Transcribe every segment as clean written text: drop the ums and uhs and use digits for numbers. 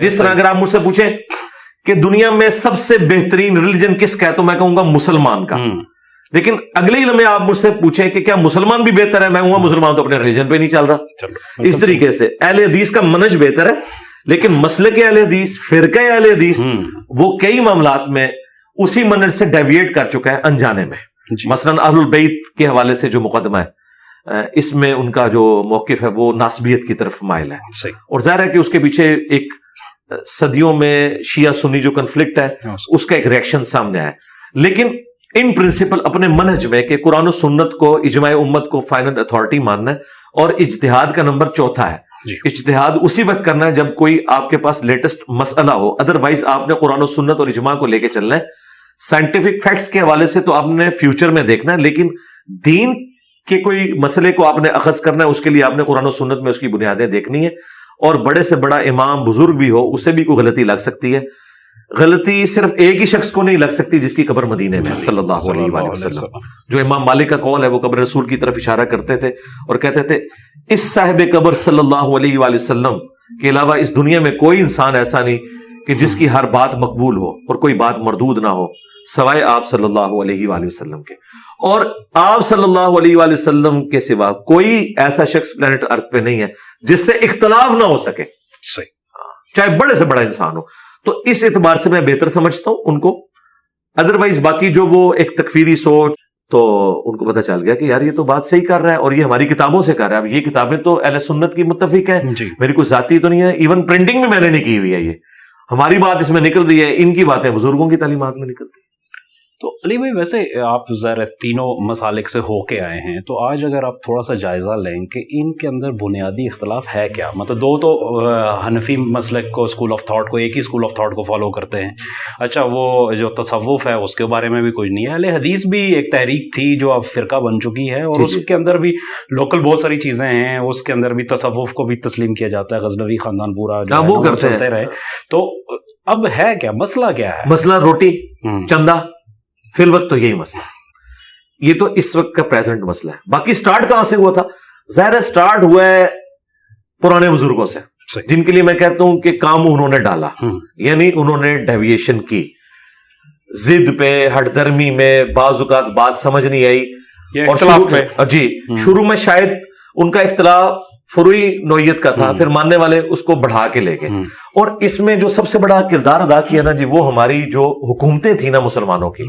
جس طرح اگر آپ مجھ سے پوچھیں کہ دنیا میں سب سے بہترین ریلیجن کس کا ہے تو میں کہوں گا مسلمان کا. لیکن اگلے ہی لمحے آپ مجھ سے پوچھیں کہ کیا مسلمان بھی بہتر ہے, میں کہوں گا مسلمان تو اپنے ریلیجن پہ نہیں چل رہا. اس طریقے سے اہل حدیث کا منہج بہتر ہے, لیکن مسلک اہل حدیث, فرقہ اہل حدیث وہ کئی معاملات میں اسی منہج سے ڈیویٹ کر چکا ہے انجانے میں. مثلا اہل البیت کے حوالے سے جو مقدمہ ہے اس میں ان کا جو موقف ہے وہ ناسبیت کی طرف مائل ہے, اور ظاہر ہے کہ اس کے پیچھے ایک صدیوں میں شیعہ سنی جو کنفلکٹ ہے اس کا ایک ریئیکشن سامنے آیا. لیکن ان پرنسپل اپنے منہج میں کہ قرآن و سنت کو اجماع امت کو فائنل اتھارٹی ماننا ہے, اور اجتہاد کا نمبر 4 ہے. اجتہاد اسی وقت کرنا ہے جب کوئی آپ کے پاس لیٹسٹ مسئلہ ہو, ادروائز آپ نے قرآن و سنت اور اجماع کو لے کے چلنا ہے. سائنٹیفک فیکٹس کے حوالے سے تو آپ نے فیوچر میں دیکھنا ہے, لیکن دین کے کوئی مسئلے کو آپ نے اخذ کرنا ہے, اس کے لیے آپ نے قرآن و سنت میں اس کی بنیادیں دیکھنی ہے. اور بڑے سے بڑا امام بزرگ بھی ہو اسے بھی کوئی غلطی لگ سکتی ہے. غلطی صرف ایک ہی شخص کو نہیں لگ سکتی جس کی قبر مدینے میں صلی اللہ علیہ وآلہ وسلم. جو امام مالک کا قول ہے وہ قبر رسول کی طرف اشارہ کرتے تھے اور کہتے تھے اس صاحب قبر صلی اللہ علیہ وآلہ وسلم کے علاوہ اس دنیا میں کوئی انسان ایسا نہیں کہ جس کی ہر بات مقبول ہو اور کوئی بات مردود نہ ہو سوائے آپ صلی اللہ علیہ وآلہ وسلم کے. اور آپ صلی اللہ علیہ وآلہ وسلم کے سوا کوئی ایسا شخص پلانٹ ارتھ پہ نہیں ہے جس سے اختلاف نہ ہو سکے, چاہے بڑے سے بڑا انسان ہو. تو اس اعتبار سے میں بہتر سمجھتا ہوں ان کو. ادروائز باقی جو وہ ایک تکفیری سوچ, تو ان کو پتہ چل گیا کہ یار یہ تو بات صحیح کر رہا ہے اور یہ ہماری کتابوں سے کر رہا ہے. اب یہ کتابیں تو اہل سنت کی متفق ہیں, میری کوئی ذاتی تو نہیں ہے, ایون پرنٹنگ بھی میں نے نہیں کی ہوئی ہے. یہ ہماری بات اس میں نکل رہی ہے, ان کی باتیں بزرگوں کی تعلیمات میں نکلتی ہیں. تو علی بھائی ویسے آپ ظاہر تینوں مسالک سے ہو کے آئے ہیں, تو آج اگر آپ تھوڑا سا جائزہ لیں کہ ان کے اندر بنیادی اختلاف ہے کیا. مطلب دو تو حنفی مسلک کو اسکول آف تھاٹ کو ایک ہی اسکول آف تھاٹ کو فالو کرتے ہیں. اچھا وہ جو تصوف ہے اس کے بارے میں بھی کچھ نہیں ہے. اہل حدیث بھی ایک تحریک تھی جو اب فرقہ بن چکی ہے, اور اس کے اندر بھی لوکل بہت ساری چیزیں ہیں. اس کے اندر بھی تصوف کو بھی تسلیم کیا جاتا ہے, غزنوی خاندان پورا جو وہ کرتے رہے. تو اب ہے کیا مسئلہ, کیا ہے مسئلہ؟ روٹی چندہ فی الوقت تو یہی مسئلہ ہے. یہ تو اس وقت کا پریزنٹ مسئلہ ہے. باقی سٹارٹ کہاں سے ہوا تھا؟ ظاہر سٹارٹ ہوا ہے پرانے بزرگوں سے, جن کے لیے میں کہتا ہوں کہ کام انہوں نے ڈالا, یعنی انہوں نے ڈیویشن کی ضد پہ, ہٹ درمی میں, بعض اوقات بات سمجھ نہیں آئی, اور شروع میں شاید ان کا اختلاف فروئی نوعیت کا تھا, پھر ماننے والے اس کو بڑھا کے لے گئے. اور اس میں جو سب سے بڑا کردار ادا کیا نا جی, وہ ہماری جو حکومتیں تھیں نا مسلمانوں کی,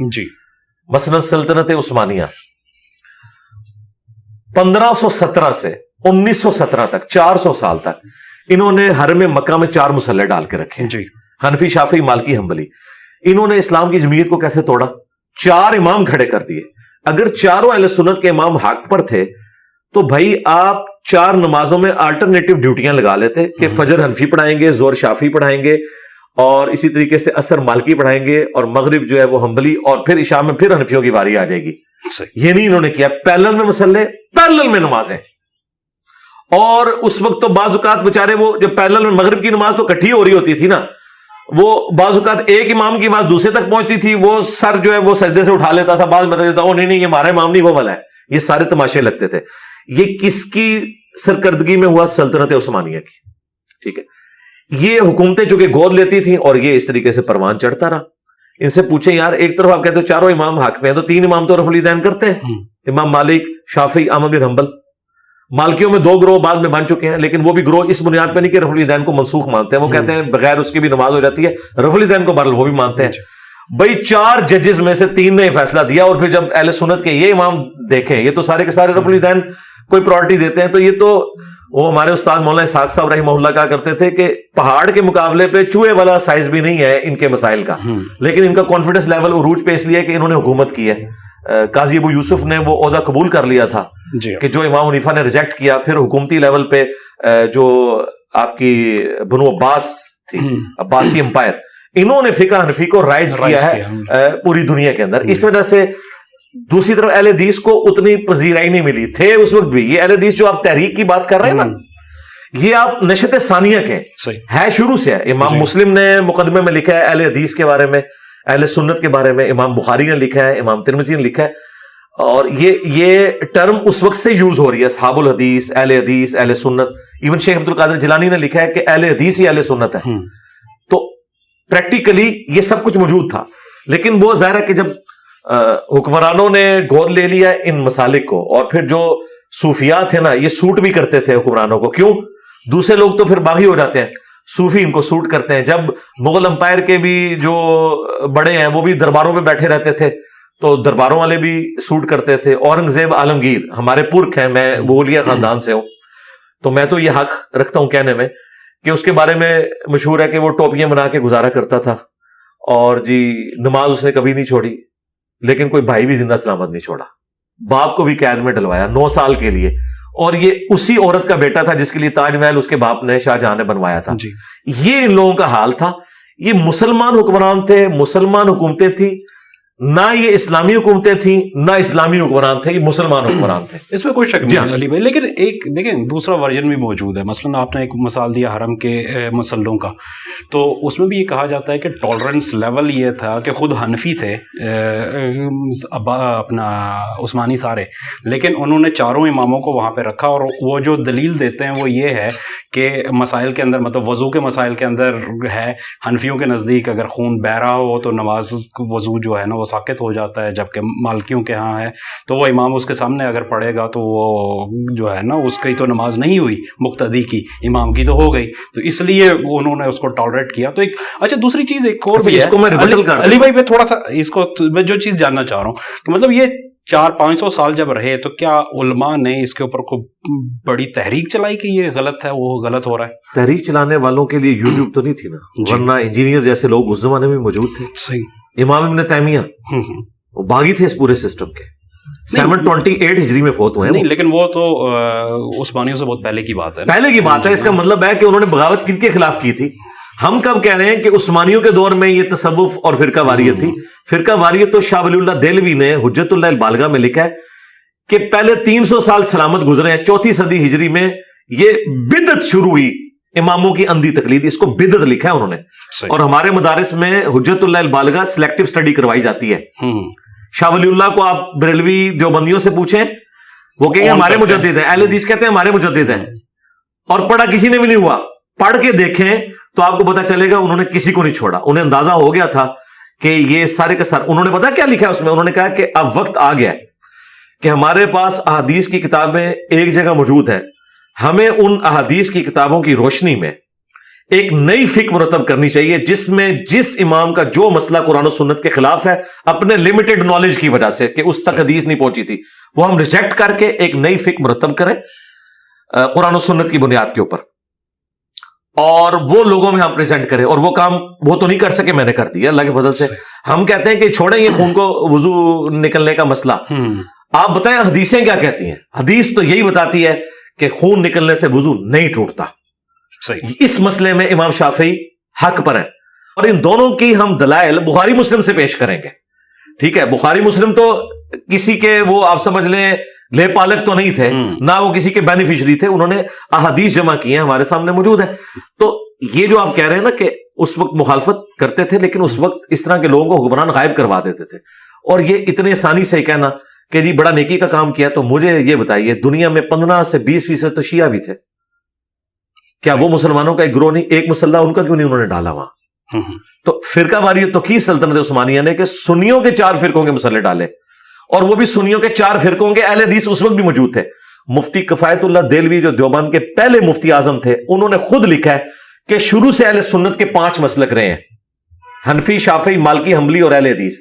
مثلا سلطنت عثمانیہ 1517 سے 1917 تک 400 سال تک انہوں نے حرم مکہ میں 4 مسلح ڈال کے رکھے, حنفی, شافعی, مالکی, حنبلی. انہوں نے اسلام کی جمعیت کو کیسے توڑا؟ 4 امام کھڑے کر دیے. اگر چاروں اہل سنت کے امام حق پر تھے تو بھائی آپ 4 نمازوں میں آلٹرنیٹو ڈیوٹیاں لگا لیتے کہ فجر حنفی پڑھائیں گے, ظہر شافعی پڑھائیں گے, اور اسی طریقے سے عصر مالکی پڑھائیں گے, اور مغرب جو ہے وہ حنبلی, اور پھر عشاء میں پھر حنفیوں کی باری آ جائے گی. یہ نہیں انہوں نے کیا, پیرلل میں مسلح, پیرلل میں نمازیں. اور اس وقت تو بعض اوقات بیچارے وہ جب پیرلل میں مغرب کی نماز تو کٹھی ہو رہی ہوتی تھی نا, وہ بعض اوقات ایک امام کی آواز دوسرے تک پہنچتی تھی, وہ سر جو ہے وہ سجدے سے اٹھا لیتا تھا, بعض بتا دیتا او نہیں یہ ہمارا امام نہیں وہ والا ہے. یہ سارے تماشے لگتے تھے. یہ کس کی سرکردگی میں ہوا؟ سلطنت عثمانیہ کی. ٹھیک ہے, یہ حکومتیں چونکہ گود لیتی تھیں اور یہ اس طریقے سے پروان چڑھتا رہا. ان سے پوچھیں یار, ایک طرف آپ کہتے ہو چاروں امام حق میں ہیں, تو 3 امام تو رفع الیدین کرتے ہیں, امام مالک, شافعی, احمد بن حنبل. مالکیوں میں 2 گروہ بعد میں بن چکے ہیں, لیکن وہ بھی گروہ اس بنیاد پہ نہیں کہ رفع الیدین کو منسوخ مانتے ہیں, وہ کہتے ہیں بغیر اس کی بھی نماز ہو جاتی ہے. رفع الیدین کو بہرحال وہ بھی مانتے ہیں. بھائی 4 ججز میں سے 3 نے فیصلہ دیا, اور پھر جب اہل سنت کے یہ امام دیکھیں یہ تو سارے کے سارے رفع الیدین کوئی پرائرٹی دیتے ہیں, تو یہ تو وہ ہمارے استاد مولانا اسحاق صاحب رحمہ اللہ کہا کرتے تھے کہ پہاڑ کے مقابلے پہ چوہے والا سائز بھی نہیں ہے ان کے مسائل کا, لیکن ان کا کانفیڈنس لیول عروج پہ اس لیے کہ انہوں نے حکومت کی ہے. قاضی ابو یوسف نے وہ عہدہ قبول کر لیا تھا کہ جو امام حنیفہ نے ریجیکٹ کیا. پھر حکومتی لیول پہ جو آپ کی بنو عباس تھی, عباسی امپائر, انہوں نے فقہ حنفی کو رائج کیا ہے پوری دنیا کے اندر. اس وجہ سے دوسری طرف اہل حدیث کو اتنی پذیرائی نہیں ملی. تھے اس وقت بھی یہ اہل حدیث جو آپ تحریک کی بات کر رہے ہیں نا, یہ آپ نشت ثانیہ کے ہے, شروع سے ہے. امام مسلم نے مقدمے میں لکھا ہے اہل حدیث کے بارے میں, اہل سنت کے بارے میں, امام بخاری نے لکھا ہے, امام ترمذی نے لکھا ہے, اور یہ ٹرم اس وقت سے یوز ہو رہی ہے, اصحاب الحدیث, اہل حدیث, اہل سنت. ایون شیخ عبد القادر جیلانی نے لکھا ہے کہ اہل حدیث ہی اہل سنت ہے. پریکٹیکلی یہ سب کچھ موجود تھا، لیکن وہ ظاہر ہے کہ جب حکمرانوں نے گود لے لیا ان مسالک کو، اور پھر جو صوفیات تھے نا یہ سوٹ بھی کرتے تھے حکمرانوں کو، کیوں؟ دوسرے لوگ تو پھر باغی ہو جاتے ہیں، صوفی ان کو سوٹ کرتے ہیں. جب مغل امپائر کے بھی جو بڑے ہیں وہ بھی درباروں میں بیٹھے رہتے تھے تو درباروں والے بھی سوٹ کرتے تھے. اورنگزیب عالمگیر ہمارے پرکھ ہیں، میں مغلیہ خاندان سے ہوں، تو میں تو یہ حق رکھتا ہوں کہنے میں کہ اس کے بارے میں مشہور ہے کہ وہ ٹوپیاں بنا کے گزارا کرتا تھا، اور جی نماز اس نے کبھی نہیں چھوڑی، لیکن کوئی بھائی بھی زندہ سلامت نہیں چھوڑا. باپ کو بھی قید میں ڈلوایا 9 سال کے لیے، اور یہ اسی عورت کا بیٹا تھا جس کے لیے تاج محل اس کے باپ نے شاہ جہاں نے بنوایا تھا. یہ ان لوگوں کا حال تھا. یہ مسلمان حکمران تھے، مسلمان حکومتیں تھیں، نہ یہ اسلامی حکومتیں تھیں نہ اسلامی حکمران تھے، یہ مسلمان حکمران تھے. اس میں کوئی شک نہیں علی بھائی، لیکن ایک دیکھیں دوسرا ورژن بھی موجود ہے. مثلاً آپ نے ایک مثال دیا حرم کے مسلوں کا، تو اس میں بھی یہ کہا جاتا ہے کہ ٹالرنس لیول یہ تھا کہ خود حنفی تھے اپنا عثمانی سارے، لیکن انہوں نے چاروں اماموں کو وہاں پہ رکھا، اور وہ جو دلیل دیتے ہیں وہ یہ ہے کہ مسائل کے اندر، مطلب وضو کے مسائل کے اندر ہے حنفیوں کے نزدیک اگر خون بہ رہا ہو تو نماز وضو جو ہے نا وہ ساقط ہو جاتا ہے، جبکہ مالکیوں کے ہاں ہے تو وہ امام اس کے سامنے اگر پڑھے گا تو وہ جو ہے نا اس کی تو نماز نہیں ہوئی، مقتدی کی، امام کی تو ہو گئی، تو اس لیے انہوں نے اس کو ٹالریٹ کیا. تو ایک اچھا دوسری چیز ایک اور بھی ہے علی بھائی، میں تھوڑا سا اس کو میں جو چیز جاننا چاہ رہا ہوں کہ مطلب یہ 400-500 سال جب رہے تو کیا علماء نے اس کے اوپر کوئی بڑی تحریک چلائی کہ یہ غلط ہے، وہ غلط ہو رہا ہے؟ تحریک چلانے والوں کے لیے یوٹیوب تو نہیں تھی نا، ورنہ انجینئر جیسے لوگ اس زمانے میں موجود تھے. صحیح. امام ابن تیمیہ وہ باغی تھے اس پورے سسٹم کے، 728 ہجری میں فوت ہوئے ہیں. نہیں لیکن وہ تو عثمانیوں سے بہت پہلے کی بات ہے، پہلے کی بات ہے. اس کا مطلب ہے کہ انہوں نے بغاوت کن کے خلاف کی تھی؟ ہم کب کہہ رہے ہیں کہ عثمانیوں کے دور میں یہ تصوف اور فرقہ واریت تھی. فرقہ واریت تو شاہ ولی اللہ دہلوی نے حجت اللہ البالغہ میں لکھا ہے کہ پہلے 300 سال سلامت گزرے ہیں، 4 صدی ہجری میں یہ بدعت شروع ہوئی، اماموں کی اندھی تقلید، اس کو بدعت لکھا ہے انہوں نے. اور ہمارے مدارس میں حجت اللہ البالغہ سلیکٹیو سٹڈی کروائی جاتی ہے. شاہ ولی اللہ کو آپ بریلوی دیوبندیوں سے پوچھیں، وہ کہیں گے ہمارے مجدد ہیں. اہل حدیث کہتے ہیں ہمارے مجدد ہیں، اور پڑھا کسی نے بھی نہیں ہوا. پڑھ کے دیکھیں تو آپ کو پتا چلے گا انہوں نے کسی کو نہیں چھوڑا. انہیں اندازہ ہو گیا تھا کہ یہ سارے کا سارا، انہوں نے پتا کیا لکھا ہے اس میں؟ انہوں نے کہا کہ اب وقت آ گیا کہ ہمارے پاس احادیث کی کتابیں ایک جگہ موجود ہیں، ہمیں ان احادیث کی کتابوں کی روشنی میں ایک نئی فقہ مرتب کرنی چاہیے، جس میں جس امام کا جو مسئلہ قرآن و سنت کے خلاف ہے، اپنے لمیٹڈ نالج کی وجہ سے کہ اس تک حدیث نہیں پہنچی تھی، وہ ہم ریجیکٹ کر کے ایک نئی فقہ مرتب کریں قرآن و سنت کی بنیاد کے اوپر، اور وہ لوگوں میں ہم پریزنٹ کریں. اور وہ کام وہ تو نہیں کر سکے، میں نے کر دیا اللہ کے فضل سے. ہم کہتے ہیں کہ چھوڑیں یہ خون کو وضو نکلنے کا مسئلہ. آپ بتائیں حدیثیں کیا کہتی ہیں؟ حدیث تو یہی بتاتی ہے کہ خون نکلنے سے وضو نہیں ٹوٹتا. اس مسئلے میں امام شافعی حق پر ہیں، اور ان دونوں کی ہم دلائل بخاری مسلم سے پیش کریں گے. ٹھیک ہے، بخاری مسلم تو کسی کے وہ آپ سمجھ لیں لے پالک تو نہیں تھے، نہ وہ کسی کے بینیفیشری تھے، انہوں نے احادیث جمع کی ہیں، ہمارے سامنے موجود ہیں. تو یہ جو آپ کہہ رہے ہیں نا کہ اس وقت مخالفت کرتے تھے، لیکن اس وقت اس طرح کے لوگوں کو حکمران غائب کروا دیتے تھے. اور یہ اتنے آسانی سے کہنا کہ جی بڑا نیکی کا کام کیا، تو مجھے یہ بتائیے دنیا میں 15 سے 20% تو شیعہ بھی تھے، کیا وہ مسلمانوں کا ایک گروہ نہیں؟ ایک مسلح ان کا کیوں نہیں انہوں نے ڈالا وہاں؟ تو فرقہ واریت تو کی سلطنت عثمانیہ نے کہ سنیوں کے 4 فرقوں کے مسلح ڈالے، اور وہ بھی سنیوں کے 4 فرقوں کے اہل حدیث اس وقت بھی موجود تھے. مفتی کفایت اللہ دہلوی جو دیوبند کے پہلے مفتی اعظم تھے، انہوں نے خود لکھا ہے کہ شروع سے اہل سنت کے 5 مسلک رہے ہیں، حنفی، شافعی، مالکی، حنبلی اور اہل حدیث.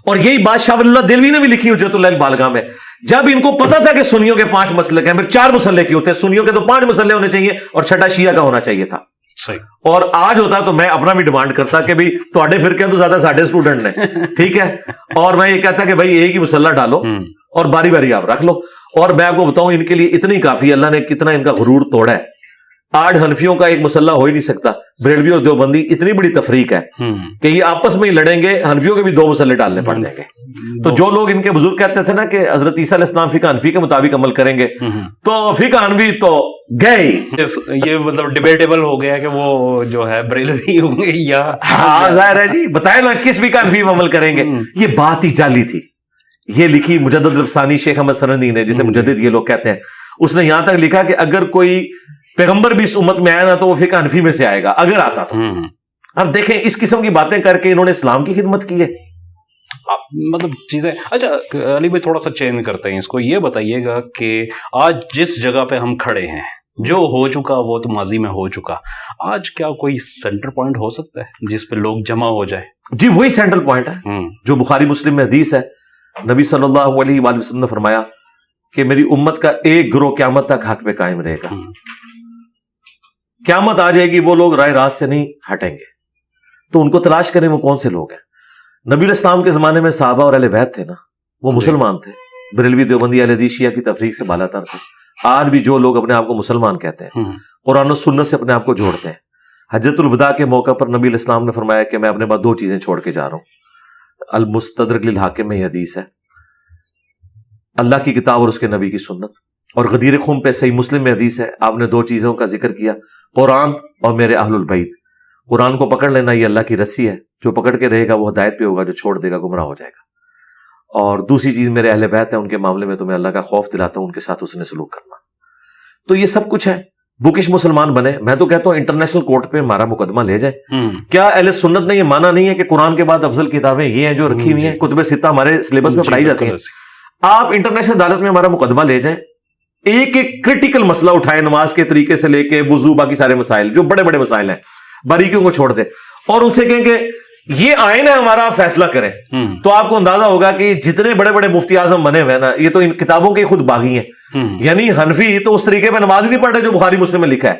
اور یہی بات شاہ ولی اللہ دہلوی نے بھی لکھی حجت اللہ البالغہ میں. جب ان کو پتا تھا کہ سنیوں کے 5 مسلک ہیں، پھر 4 مسلح کیوں ہوتے؟ سنیوں کے تو 5 مسلح ہونے چاہیے اور 6 شیعہ کا ہونا چاہیے تھا. اور آج ہوتا تو میں اپنا بھی ڈیمانڈ کرتا کہ بھائی تھوڑے فرقے تو زیادہ ساڈے اسٹوڈنٹ نے، ٹھیک ہے، اور میں یہ کہتا کہ بھائی ایک ہی مسلح ڈالو اور باری باری آپ رکھ لو. اور میں آپ کو بتاؤں ان کے لیے اتنی کافی، اللہ نے کتنا ان کا غرور توڑا ہے. 8 حنفیوں کا ایک مسلح ہو ہی نہیں سکتا. بریلوی اور دیوبندی اتنی بڑی تفریق ہے کہ یہ آپس میں ہی لڑیں گے، حنفیوں کے بھی 2 مسلح ڈالنے پڑ جائیں گے. تو جو لوگ ان کے بزرگ کہتے تھے نا کہ حضرت عیسیٰ علیہ السلام فقہ حنفی کے مطابق عمل کریں گے، تو فقہ حنفی تو گئے. یہ مطلب ڈیبیٹیبل ہو گیا کہ وہ جو ہے بریلوی ہوں گے یا ظاہر ہے جی، بتائیں نا کس فقہ حنفی میں عمل کریں گے. یہ بات ہی جعلی تھی. یہ لکھی مجدد الفسانی شیخ احمد سرندی نے، جسے مجدد یہ لوگ کہتے ہیں. اس نے یہاں تک لکھا کہ اگر کوئی پیغمبر بھی اس امت میں آیا نا تو وہ فقہ حنفی میں سے آئے گا، اگر آتا تو. اب دیکھیں اس قسم کی باتیں کر کے انہوں نے اسلام کی خدمت کی ہے. مطلب چیزیں. اچھا علی بھائی تھوڑا سا چینج کرتے ہیں اس کو. یہ بتائیے گا کہ آج جس جگہ پہ ہم کھڑے ہیں جو ہو چکا وہ تو ماضی میں ہو چکا, آج کیا کوئی سینٹر پوائنٹ ہو سکتا ہے جس پہ لوگ جمع ہو جائے؟ جی وہی سینٹرل پوائنٹ ہے جو بخاری مسلم میں حدیث ہے. نبی صلی اللہ علیہ وآلہ وسلم نے فرمایا کہ میری امت کا ایک گروہ قیامت تک حق پہ قائم رہے گا. قیامت آ جائے گی, وہ لوگ رائے راست سے نہیں ہٹیں گے, تو ان کو تلاش کریں وہ کون سے لوگ ہیں. نبی اسلام کے زمانے میں صحابہ اور اہل بیت تھے نا, وہ مسلمان تھے. بریلوی دیوبندی اہل حدیث شیعہ کی تفریق سے بالا تر تھے. آج بھی جو لوگ اپنے آپ کو مسلمان کہتے ہیں قرآن و سنت سے اپنے آپ کو جوڑتے ہیں. حجۃ الوداع کے موقع پر نبی الاسلام نے فرمایا کہ میں اپنے بعد 2 چیزیں چھوڑ کے جا رہا ہوں. المستدرک للحاکم میں یہ حدیث ہے, اللہ کی کتاب اور اس کے نبی کی سنت, اور غدیر خم پہ صحیح مسلم میں حدیث ہے, آپ نے 2 چیزوں کا ذکر کیا, قرآن اور میرے اہل البیت. قرآن کو پکڑ لینا یہ اللہ کی رسی ہے, جو پکڑ کے رہے گا وہ ہدایت پہ ہوگا, جو چھوڑ دے گا گمراہ ہو جائے گا. اور دوسری چیز میرے اہل بیت ہے, ان کے معاملے میں تمہیں اللہ کا خوف دلاتا ہوں, ان کے ساتھ اس نے سلوک کرنا. تو یہ سب کچھ ہے. بکش مسلمان بنے. میں تو کہتا ہوں انٹرنیشنل کورٹ پہ ہمارا مقدمہ لے جائیں. کیا اہل سنت نے یہ مانا نہیں ہے کہ قرآن کے بعد افضل کتابیں یہ ہیں جو رکھی ہوئی ہیں, کتب ستہ ہمارے سلیبس میں پڑھائی جاتی ہیں. آپ انٹرنیشنل عدالت میں ہمارا مقدمہ لے جائیں, ایک ایک کرٹیکل مسئلہ اٹھائیں, نماز کے طریقے سے لے کے وضو, باقی سارے مسائل جو بڑے بڑے مسائل ہیں, باریکیوں کو چھوڑ دیں, اور ان سے کہیں کہ یہ آئین ہے ہمارا, فیصلہ کریں. تو آپ کو اندازہ ہوگا کہ جتنے بڑے بڑے مفتی اعظم بنے ہوئے نا, یہ تو ان کتابوں کے خود باغی ہیں. یعنی حنفی تو اس طریقے پہ نماز نہیں پڑھ رہے جو بخاری مسلم میں لکھا ہے.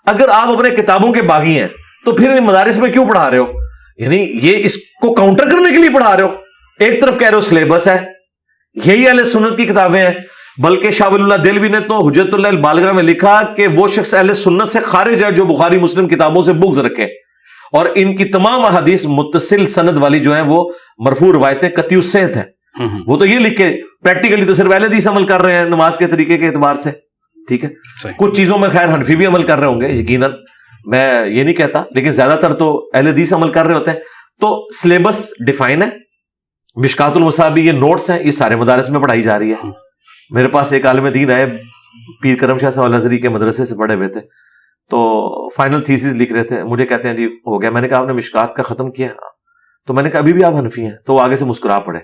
اگر آپ اپنے کتابوں کے باغی ہیں تو پھر مدارس میں کیوں پڑھا رہے ہو؟ یعنی یہ اس کو کاؤنٹر کرنے کے لیے پڑھا رہے ہو. ایک طرف کہہ رہے ہو سلیبس ہے, یہی اہل سنت کی کتابیں ہیں, بلکہ شاہ ولی اللہ دہلوی نے تو حجت اللہ البالغہ میں لکھا کہ وہ شخص اہل سنت سے خارج ہے جو بخاری مسلم کتابوں سے بغض رکھے, اور ان کی تمام احادیث متصل سند والی جو ہیں وہ مرفوع روایتیں قطعی الصحت ہیں. وہ تو یہ لکھ کے پریکٹیکلی تو صرف اہل حدیث عمل کر رہے ہیں نماز کے طریقے کے اعتبار سے. ٹھیک ہے, کچھ چیزوں میں خیر حنفی بھی عمل کر رہے ہوں گے یقیناً, میں یہ نہیں کہتا, لیکن زیادہ تر تو اہل حدیث عمل کر رہے ہوتے ہیں. تو سلیبس ڈیفائن ہے, مشکات المصابیح یہ نوٹس ہیں, یہ سارے مدارس میں پڑھائی جا رہی ہے. میرے پاس ایک عالم دین ہے, پیر کرم شاہ صاحب الازہری کے مدرسے سے پڑھے ہوئے تھے, تو فائنل تھیسس لکھ رہے تھے. مجھے کہتے ہیں جی ہو گیا. میں نے کہا آپ نے مشکات کا ختم کیا؟ تو میں نے کہا ابھی بھی آپ حنفی ہیں. تو وہ آگے سے مسکرا پڑے.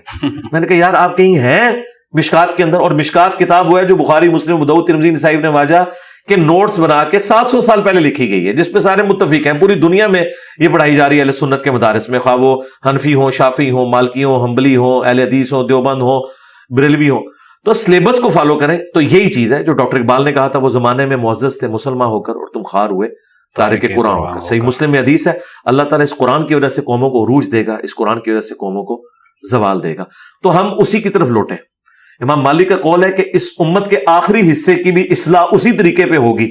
میں نے کہا یار آپ کہیں ہیں مشکات کے اندر؟ اور مشکات کتاب وہ ہے جو بخاری مسلم ابو داؤد ترمذی نسائی ابن ماجہ کے نوٹس بنا کے 700 سال پہلے لکھی گئی ہے, جس پہ سارے متفق ہیں. پوری دنیا میں یہ پڑھائی جا رہی ہے اہل سنت کے مدارس میں, خواہ وہ حنفی ہوں, شافعی ہوں, مالکی ہوں, حنبلی ہوں, اہل حدیث ہوں, دیوبند ہوں, بریلوی ہوں. تو سلیبس کو فالو کریں. تو یہی چیز ہے جو ڈاکٹر اقبال نے کہا تھا, وہ زمانے میں معزز تھے مسلمان ہو کر اور تم خار ہوئے تارک قرآن ہو کر. صحیح مسلم میں حدیث ہے, اللہ تعالیٰ اس قرآن کی وجہ سے قوموں کو عروج دے گا, اس قرآن کی وجہ سے قوموں کو زوال دے گا. تو ہم اسی کی طرف لوٹیں. امام مالک کا قول ہے کہ اس امت کے آخری حصے کی بھی اصلاح اسی طریقے پہ ہوگی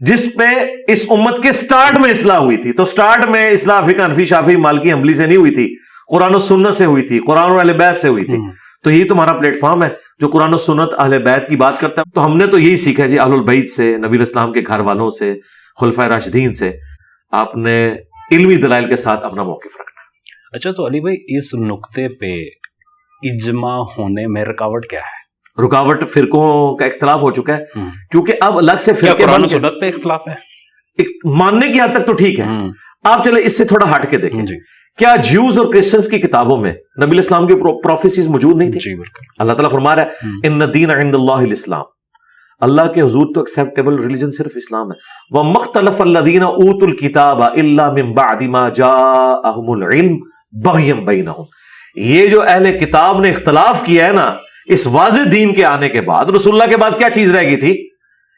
جس پہ اس امت کے سٹارٹ میں اصلاح ہوئی تھی. تو سٹارٹ میں اصلاح فقہ حنفی شافعی مالکی حنبلی سے نہیں ہوئی تھی, قرآن و سنت سے ہوئی تھی, قرآن اور اہل بیت سے ہوئی تھی. تو یہی تمہارا پلیٹ فارم ہے جو قرآن و سنت اہل بیت کی بات کرتا ہے. تو ہم نے تو یہی سیکھا جی, اہل البیت سے, نبی اسلام کے گھر والوں سے, خلفائے راشدین سے آپ نے علمی دلائل کے ساتھ اپنا موقف رکھنا. اچھا تو علی بھائی اس نقطے پہ اجماع ہونے میں رکاوٹ کیا ہے؟ رکاوٹ فرقوں کا اختلاف ہو چکا ہے, کیونکہ اب الگ سے فرقے قرآن و سنت پہ اختلاف ہے. ماننے کی حد تک تو ٹھیک ہے. آپ چلے اس سے تھوڑا ہٹ کے دیکھیں, کیا جیوز اور کرسچنز کی کتابوں میں نبی اسلام کی پروفیسیز موجود نہیں تھی؟ اللہ تعالیٰ فرما رہا ہے ان الدین عند اللہ الاسلام, اللہ کے حضور تو ایکسیپٹیبل ریلیجن صرف اسلام ہے. وَمَخْتَلَفَ الَّذِينَ أُوتُوا الْكِتَابَ إِلَّا مِن بَعْدِ مَا جَاءَهُمُ الْعِلْمُ بَغْيًا بَيْنَهُمْ. یہ جو اہل کتاب نے اختلاف کیا ہے نا اس واضح دین کے آنے کے بعد, رسول اللہ کے بعد کیا چیز رہ گئی تھی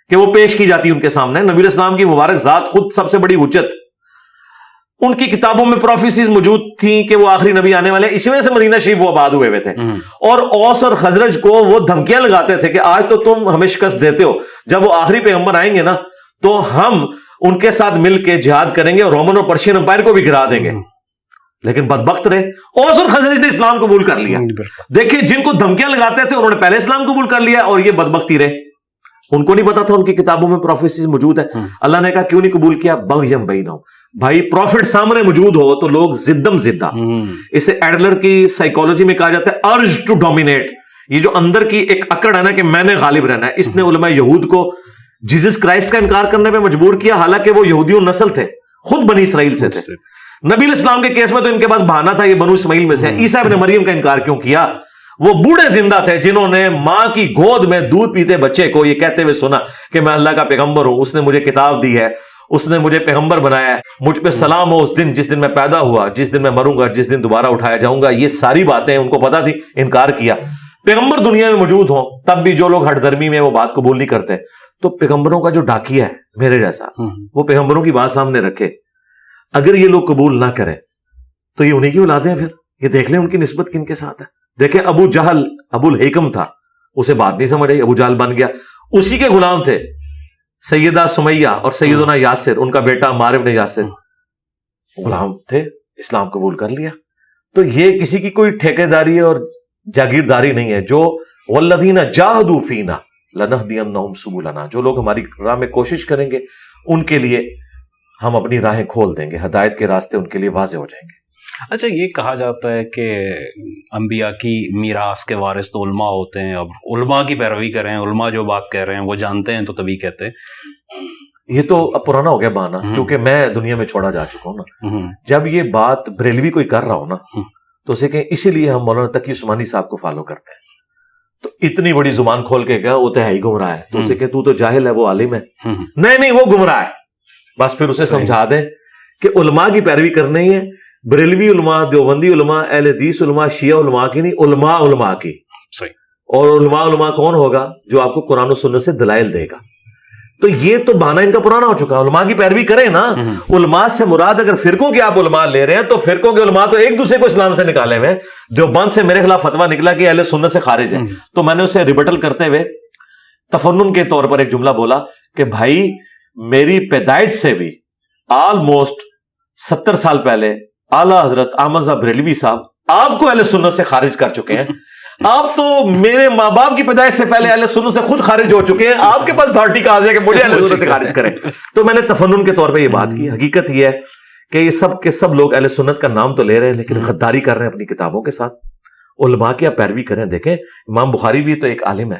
کہ وہ پیش کی جاتی ان کے سامنے؟ نبی اسلام کی مبارک ذات خود سب سے بڑی حجت. ان کی کتابوں میں پروفیسیز موجود تھیں کہ وہ آخری نبی آنے والے, اسی وجہ سے مدینہ شریف وہ آباد ہوئے تھے. اور اوس اور خزرج کو وہ دھمکیاں لگاتے تھے کہ آج تو تم ہمیں شکست دیتے ہو, جب وہ آخری پیغمبر آئیں گے نا تو ہم ان کے ساتھ مل کے جہاد کریں گے اور رومن اور پرشین امپائر کو بھی گرا دیں گے. لیکن بدبخت رہے, اوس اور خزرج نے اسلام قبول کر لیا. دیکھیں جن کو دھمکیاں لگاتے تھے انہوں نے پہلے اسلام قبول کر لیا, اور یہ بدبختی رہے. ان کو نہیں پتا تھا ان کی کتابوں میں پروفیسیز موجود ہے. اللہ نے کہا کیوں نہیں قبول کیا؟ بغیم بینہم. بھائی پروفٹ سامنے موجود ہو تو لوگ زدم زدہ, اسے ایڈلر کی سائیکالوجی میں کہا جاتا ہے ارج ٹو ڈومینیٹ. یہ جو اندر کی ایک اکڑ ہے نا کہ میں نے غالب رہنا ہے, اس نے علماء یہود کو جیزس کرائسٹ کا انکار کرنے پہ مجبور کیا, حالانکہ وہ یہودیوں نسل تھے. خود بنی اسرائیل سے تھے. نبی علیہ السلام کے کیس میں تو ان کے پاس بہانہ تھا یہ بنو اسماعیل میں سے. عیسیٰ ابن مریم کا انکار کیوں کیا؟ وہ بوڑھے زندہ تھے جنہوں نے ماں کی گود میں دودھ پیتے بچے کو یہ کہتے ہوئے سنا کہ میں اللہ کا پیغمبر ہوں, اس نے مجھے کتاب دی ہے, اس نے مجھے پیغمبر بنایا ہے, مجھ پہ سلام ہو اس دن جس دن میں پیدا ہوا, جس دن میں مروں گا, جس دن دوبارہ اٹھایا جاؤں گا. یہ ساری باتیں ان کو پتا تھی, انکار کیا. پیغمبر دنیا میں موجود ہوں تب بھی جو لوگ ہٹ درمی میں وہ بات قبول نہیں کرتے, تو پیغمبروں کا جو ڈاکیا ہے میرے جیسا, وہ پیغمبروں کی بات سامنے رکھے, اگر یہ لوگ قبول نہ کریں تو یہ انہی کی اولادیں ہیں. پھر یہ دیکھ لیں ان کی نسبت کن کے ساتھ ہے. دیکھیں ابو جہل ابو الحکم تھا, اسے بات نہیں سمجھ آئی, ابو جہل بن گیا. اسی کے غلام تھے سیدہ سمیہ اور سیدنا یاسر, ان کا بیٹا عمار ابن یاسر, غلام تھے, اسلام قبول کر لیا. تو یہ کسی کی کوئی ٹھیکیداری اور جاگیرداری نہیں ہے. جو والذین جاہدوا فینا لنہدینہم سبلنا, جو لوگ ہماری راہ میں کوشش کریں گے ان کے لیے ہم اپنی راہیں کھول دیں گے, ہدایت کے راستے ان کے لیے واضح ہو جائیں گے. اچھا, یہ کہا جاتا ہے کہ انبیاء کی میراث کے وارث تو علماء ہوتے ہیں, اب علماء کی پیروی کریں, علماء جو بات کہہ رہے ہیں وہ جانتے ہیں تو تبھی کہتے ہیں. یہ تو اب پرانا ہو گیا بہانہ, کیونکہ میں دنیا میں چھوڑا جا چکا ہوں نا. جب یہ بات بریلوی کوئی کر رہا ہو نا تو اسے کہ اسی لیے ہم مولانا تقی عثمانی صاحب کو فالو کرتے ہیں. تو اتنی بڑی زبان کھول کے گیا وہ تو ہے ہی گمراہ ہے, تو اسے کہ تو جاہل ہے, وہ عالم ہے. نہیں وہ گمراہ ہے. بس پھر اسے سمجھا دیں کہ علماء کی پیروی کرنی ہے, بریلوی علماء, دیوبندی علماء, اہل حدیث علماء, شیعہ علماء کی نہیں, علماء کی. اور علماء کون ہوگا؟ جو آپ کو قرآن و سنت سے دلائل دے گا. تو یہ تو بہانہ ان کا پرانا ہو چکا ہے. علماء کی پیروی کریں نا. علماء سے مراد اگر فرقوں کے آپ علماء لے رہے ہیں تو فرقوں کے علماء تو ایک دوسرے کو اسلام سے نکالے ہوئے. دیوبند سے میرے خلاف فتویٰ نکلا کہ اہل سنت سے خارج ہے, تو میں نے اسے ریبٹل کرتے ہوئے تفنن کے طور پر ایک جملہ بولا کہ بھائی میری پیدائش سے بھی آلموسٹ 70 سال پہلے اعلیٰ حضرت احمد صاحب بریلوی صاحب آپ کو اہل سنت سے خارج کر چکے ہیں. آپ تو میرے ماں باپ کی پیدائش سے پہلے اہل سنت سے خود خارج ہو چکے ہیں, آپ کے پاس اتھارٹی کہاں سے کہ مجھے اہل سنت سے خارج کریں. تو میں نے تفنن کے طور پہ یہ بات کی. حقیقت یہ ہے کہ یہ سب کے سب لوگ اہل سنت کا نام تو لے رہے ہیں لیکن غداری کر رہے ہیں اپنی کتابوں کے ساتھ. علماء کی آپ پیروی کریں. دیکھیں امام بخاری بھی تو ایک عالم ہے,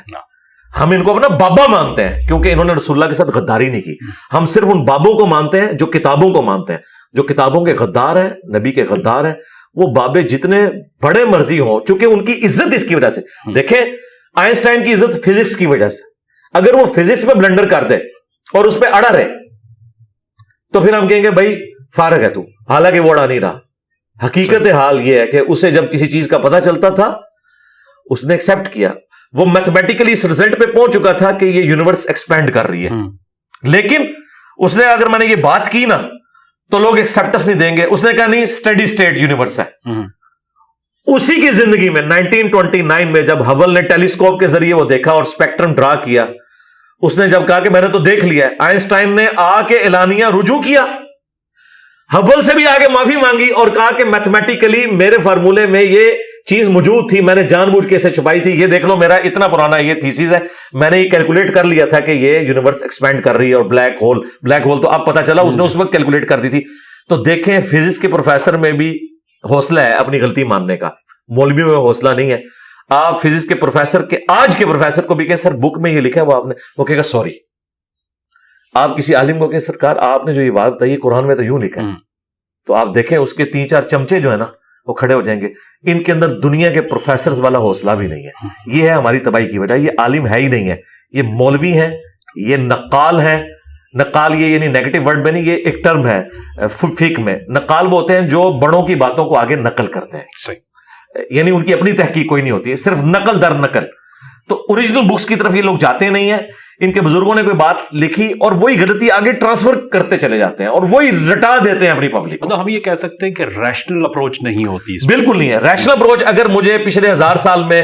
ہم ان کو اپنا بابا مانتے ہیں کیونکہ انہوں نے رسول اللہ کے ساتھ غداری نہیں کی. ہم صرف ان بابوں کو مانتے ہیں جو کتابوں کو مانتے ہیں. جو کتابوں کے غدار ہیں, نبی کے غدار ہیں, وہ بابے جتنے بڑے مرضی ہوں, چونکہ ان کی عزت اس کی وجہ سے. دیکھیں آئنسٹائن کی عزت فزکس کی وجہ سے. اگر وہ فزکس میں بلنڈر کر دے اور اس پہ اڑا رہے تو پھر ہم کہیں گے بھائی فارغ ہے تو, حالانکہ وہ اڑا نہیں رہا. حقیقت حال یہ ہے کہ اسے جب کسی چیز کا پتہ چلتا تھا اس نے ایکسپٹ کیا. وہ میتھمیٹیکلی اس رزلٹ پہ پہنچ چکا تھا کہ یہ یونیورس ایکسپینڈ کر رہی ہے, لیکن اس نے اگر میں نے یہ بات کی نا تو لوگ ایکسپٹنس نہیں دیں گے. اس نے کہا نہیں اسٹڈی اسٹیٹ یونیورس ہے. اسی کی زندگی میں 1929 میں جب ہبل نے ٹیلیسکوپ کے ذریعے وہ دیکھا اور اسپیکٹرم ڈرا کیا, اس نے جب کہا کہ میں نے تو دیکھ لیا, آئنسٹائن نے آ کے اعلانیہ رجوع کیا, ہبل سے بھی آگے معافی مانگی اور کہا کہ میتھمیٹیکلی میرے فارمولے میں یہ چیز موجود تھی, میں نے جان بوجھ کے اسے چھپائی تھی. یہ دیکھ لو میرا اتنا پرانا یہ تھیسس ہے, میں نے یہ کیلکولیٹ کر لیا تھا کہ یہ یونیورس ایکسپینڈ کر رہی ہے. اور بلیک ہول تو اب پتا چلا, اس نے اس وقت کیلکولیٹ کر دی تھی. تو دیکھیں فزکس کے پروفیسر میں بھی حوصلہ ہے اپنی غلطی ماننے کا, مولویوں میں حوصلہ نہیں ہے. آپ فزکس کے پروفیسر کے آج کے پروفیسر کو بھی کہیں سر بک میں یہ لکھا ہے وہ آپ نے, وہ کہے گا سوری. آپ کسی عالم کو کہیں سرکار آپ نے جو یہ بات بتائی قرآن میں تو یوں لکھا ہے, تو آپ دیکھیں اس کے 3-4 چمچے جو ہے نا وہ کھڑے ہو جائیں گے. ان کے اندر دنیا کے پروفیسرز والا حوصلہ بھی نہیں ہے. یہ ہے ہماری تباہی کی وجہ. یہ عالم ہے ہی نہیں ہے, یہ مولوی ہیں, یہ نقال ہیں. نقال یہ یعنی نیگیٹو ورڈ میں نہیں, یہ ایک ٹرم ہے فقہ میں. نقال وہ ہوتے ہیں جو بڑوں کی باتوں کو آگے نقل کرتے ہیں, یعنی ان کی اپنی تحقیق کوئی نہیں ہوتی ہے, صرف نقل در نقل. تو اوریجنل بکس کی طرف یہ لوگ جاتے نہیں ہیں. ان کے بزرگوں نے کوئی بات لکھی اور وہی غلطی آگے ٹرانسفر کرتے چلے جاتے ہیں اور وہی رٹا دیتے ہیں اپنی پبلک. مطلب ہم یہ کہہ سکتے ہیں کہ ریشنل اپروچ نہیں ہوتی. بالکل نہیں ہے ریشنل اپروچ. اگر مجھے پچھلے 1000 سال میں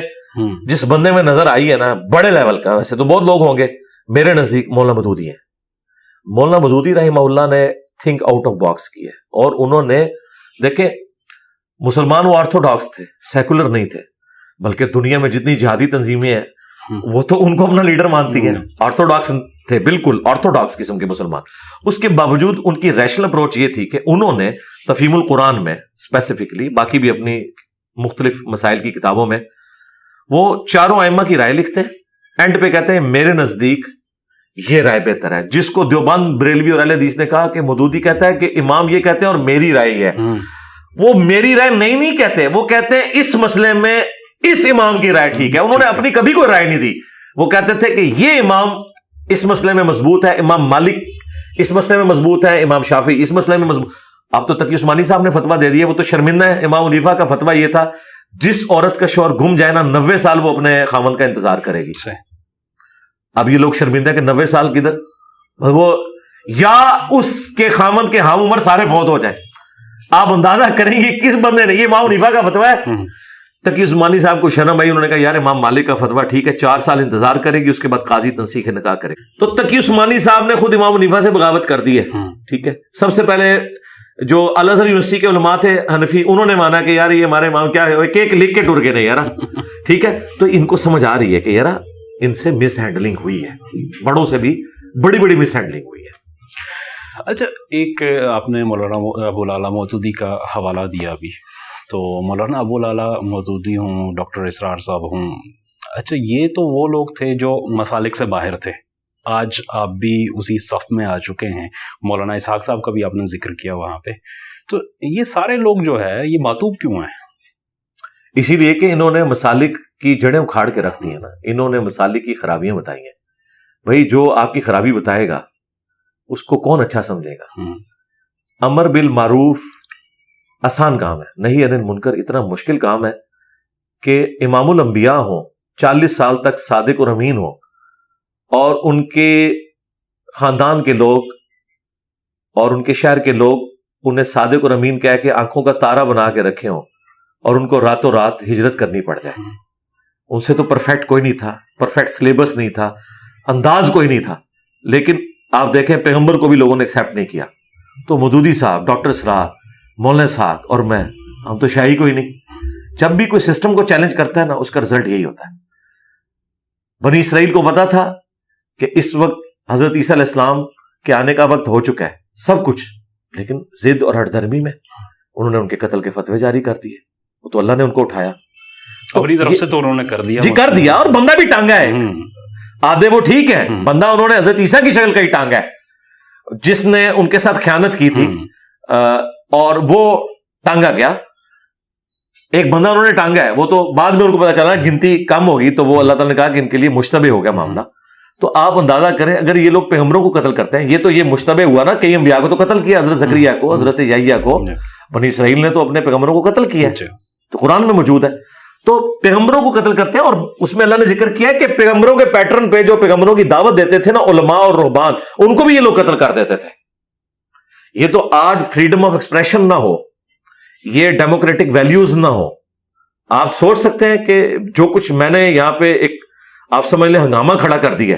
جس بندے میں نظر آئی ہے نا بڑے لیول کا, ویسے تو بہت لوگ ہوں گے, میرے نزدیک مولانا مودودی ہیں. مولانا مودودی رحمہ اللہ نے تھنک آؤٹ آف باکس کی ہے, اور انہوں نے دیکھیں مسلمان وہ آرتھوڈاکس تھے, سیکولر نہیں تھے, بلکہ دنیا میں جتنی جہادی تنظیمیں ہیں وہ تو ان کو اپنا لیڈر مانتی ہیں. آرتھوڈاکس تھے, بالکل آرتھوڈاکس قسم کے مسلمان. اس کے باوجود ان کی ریشنل اپروچ یہ تھی کہ انہوں نے تفہیم القرآن میں اسپیسیفکلی, باقی بھی اپنی مختلف مسائل کی کتابوں میں, وہ چاروں ائمہ کی رائے لکھتے ہیں, اینڈ پہ کہتے ہیں میرے نزدیک یہ رائے بہتر ہے. جس کو دیوبند بریلوی اور اہل حدیث نے کہا کہ مودودی کہتا ہے کہ امام یہ کہتے ہیں اور میری رائے ہے, وہ میری رائے نہیں کہتے, وہ کہتے ہیں اس مسئلے میں اس امام کی رائے ٹھیک ہے. انہوں نے اپنی کبھی کوئی رائے نہیں دی, وہ کہتے تھے کہ یہ امام اس مسئلے میں مضبوط ہے, امام مالک اس مسئلے میں مضبوط ہے, امام شافعی اس مسئلے میں مضبوط. اب تو تقی عثمانی صاحب نے فتویٰ دے دیا, وہ تو شرمندہ ہے. امام حنیفہ کا فتویٰ یہ تھا جس عورت کا شوہر گم جائے نا 90 سال وہ اپنے خامند کا انتظار کرے گی. اب یہ لوگ شرمندہ ہے کہ 90 سال کدھر, وہ یا اس کے خامند کے ہم عمر سارے فوت ہو جائیں. آپ اندازہ کریں گے کس بندے نے, یہ امام حنیفہ کا فتویٰ ہے. تقی عثمانی صاحب کو شرم آئی, انہوں نے کہا یار امام مالک کا فتویٰ ٹھیک ہے, 4 سال انتظار کرے گی, اس کے بعد قاضی تنسیخ نکاح کرے. تو تقی عثمانی صاحب نے خود امام حنیفہ سے بغاوت کر دی ہے. ٹھیک ہے, سب سے پہلے جو الازہر یونیورسٹی کے علماء تھے حنفی, انہوں نے مانا کہ یار یہ ہمارے امام کیا ہے, ایک لکھ کے ٹر کے نہیں یار. ٹھیک ہے, تو ان کو سمجھ آ رہی ہے کہ یار ان سے مس ہینڈلنگ ہوئی ہے, بڑوں سے بھی بڑی مس ہینڈلنگ ہوئی ہے. اچھا, ایک آپ نے مولانا ابو الاعلیٰ مودودی کا حوالہ دیا ابھی, تو مولانا ابو الاعلیٰ مودودی ہوں, ڈاکٹر اسرار صاحب ہوں, اچھا یہ تو وہ لوگ تھے جو مسالک سے باہر تھے, آج آپ بھی اسی صف میں آ چکے ہیں. مولانا اسحاق صاحب کا بھی آپ نے ذکر کیا وہاں پہ. تو یہ سارے لوگ جو ہے یہ ماتوب کیوں ہیں؟ اسی لیے کہ انہوں نے مسالک کی جڑیں اکھاڑ کے رکھ دی ہیں نا. انہوں نے مسالک کی خرابیاں بتائی ہیں. بھائی جو آپ کی خرابی بتائے گا اس کو کون اچھا سمجھے گا؟ امر بالمعروف آسان کام ہے, نہیں عن المنکر اتنا مشکل کام ہے کہ امام الانبیاء ہوں, 40 سال تک صادق اور امین ہوں, اور ان کے خاندان کے لوگ اور ان کے شہر کے لوگ انہیں صادق اور امین کہہ کے آنکھوں کا تارا بنا کے رکھے ہوں, اور ان کو راتوں رات ہجرت کرنی پڑ جائے. ان سے تو پرفیکٹ کوئی نہیں تھا, پرفیکٹ سلیبس نہیں تھا, انداز کوئی نہیں تھا, لیکن آپ دیکھیں پیغمبر کو بھی لوگوں نے ایکسیپٹ نہیں کیا. تو مودودی صاحب, ڈاکٹر اسرار, مولانا اسحاق اور میں, ہم تو شاہی کوئی نہیں. جب بھی کوئی سسٹم کو چیلنج کرتا ہے نا, اس کا رزلٹ یہی ہوتا ہے. بنی اسرائیل کو پتا تھا کہ اس وقت حضرت عیسیٰ علیہ السلام کے آنے کا وقت ہو چکا ہے, سب کچھ, لیکن ضد اور ہٹ دھرمی میں انہوں نے ان کے قتل کے فتوے جاری کر دیے. وہ تو اللہ نے ان کو اٹھایا, اپنی طرف سے تو انہوں نے کر دیا, جی کر دیا, اور بندہ بھی ٹانگا ہے. آدھے وہ ٹھیک ہے, بندہ انہوں نے حضرت عیسیٰ کی شکل کا ہی ٹانگا ہے, جس نے ان کے ساتھ خیانت کی تھی, اور وہ ٹانگا گیا. ایک بندہ انہوں نے ٹانگا ہے, وہ تو بعد میں ان کو پتا چلا گنتی کم ہوگی, تو وہ اللہ تعالیٰ نے کہا کہ ان کے لیے مشتبہ ہو گیا معاملہ. تو آپ اندازہ کریں اگر یہ لوگ پیغمبروں کو قتل کرتے ہیں, یہ تو یہ مشتبہ ہوا نا, کئی انبیاء کو تو قتل کیا, حضرت زکریا کو, حضرت یحییٰ کو, بنی اسرائیل نے تو اپنے پیغمبروں کو قتل کیا, تو قرآن میں موجود ہے. تو پیغمبروں کو قتل کرتے ہیں, اور اس میں اللہ نے ذکر کیا کہ پیغمبروں کے پیٹرن پہ جو پیغمبروں کی دعوت دیتے تھے نا علماء اور رہبان, ان کو بھی یہ لوگ قتل کر دیتے تھے. یہ تو آج فریڈم آف ایکسپریشن نہ ہو, یہ ڈیموکریٹک ویلیوز نہ ہو. آپ سوچ سکتے ہیں کہ جو کچھ میں نے یہاں پہ ایک آپ سمجھ لیں ہنگامہ کھڑا کر دیا,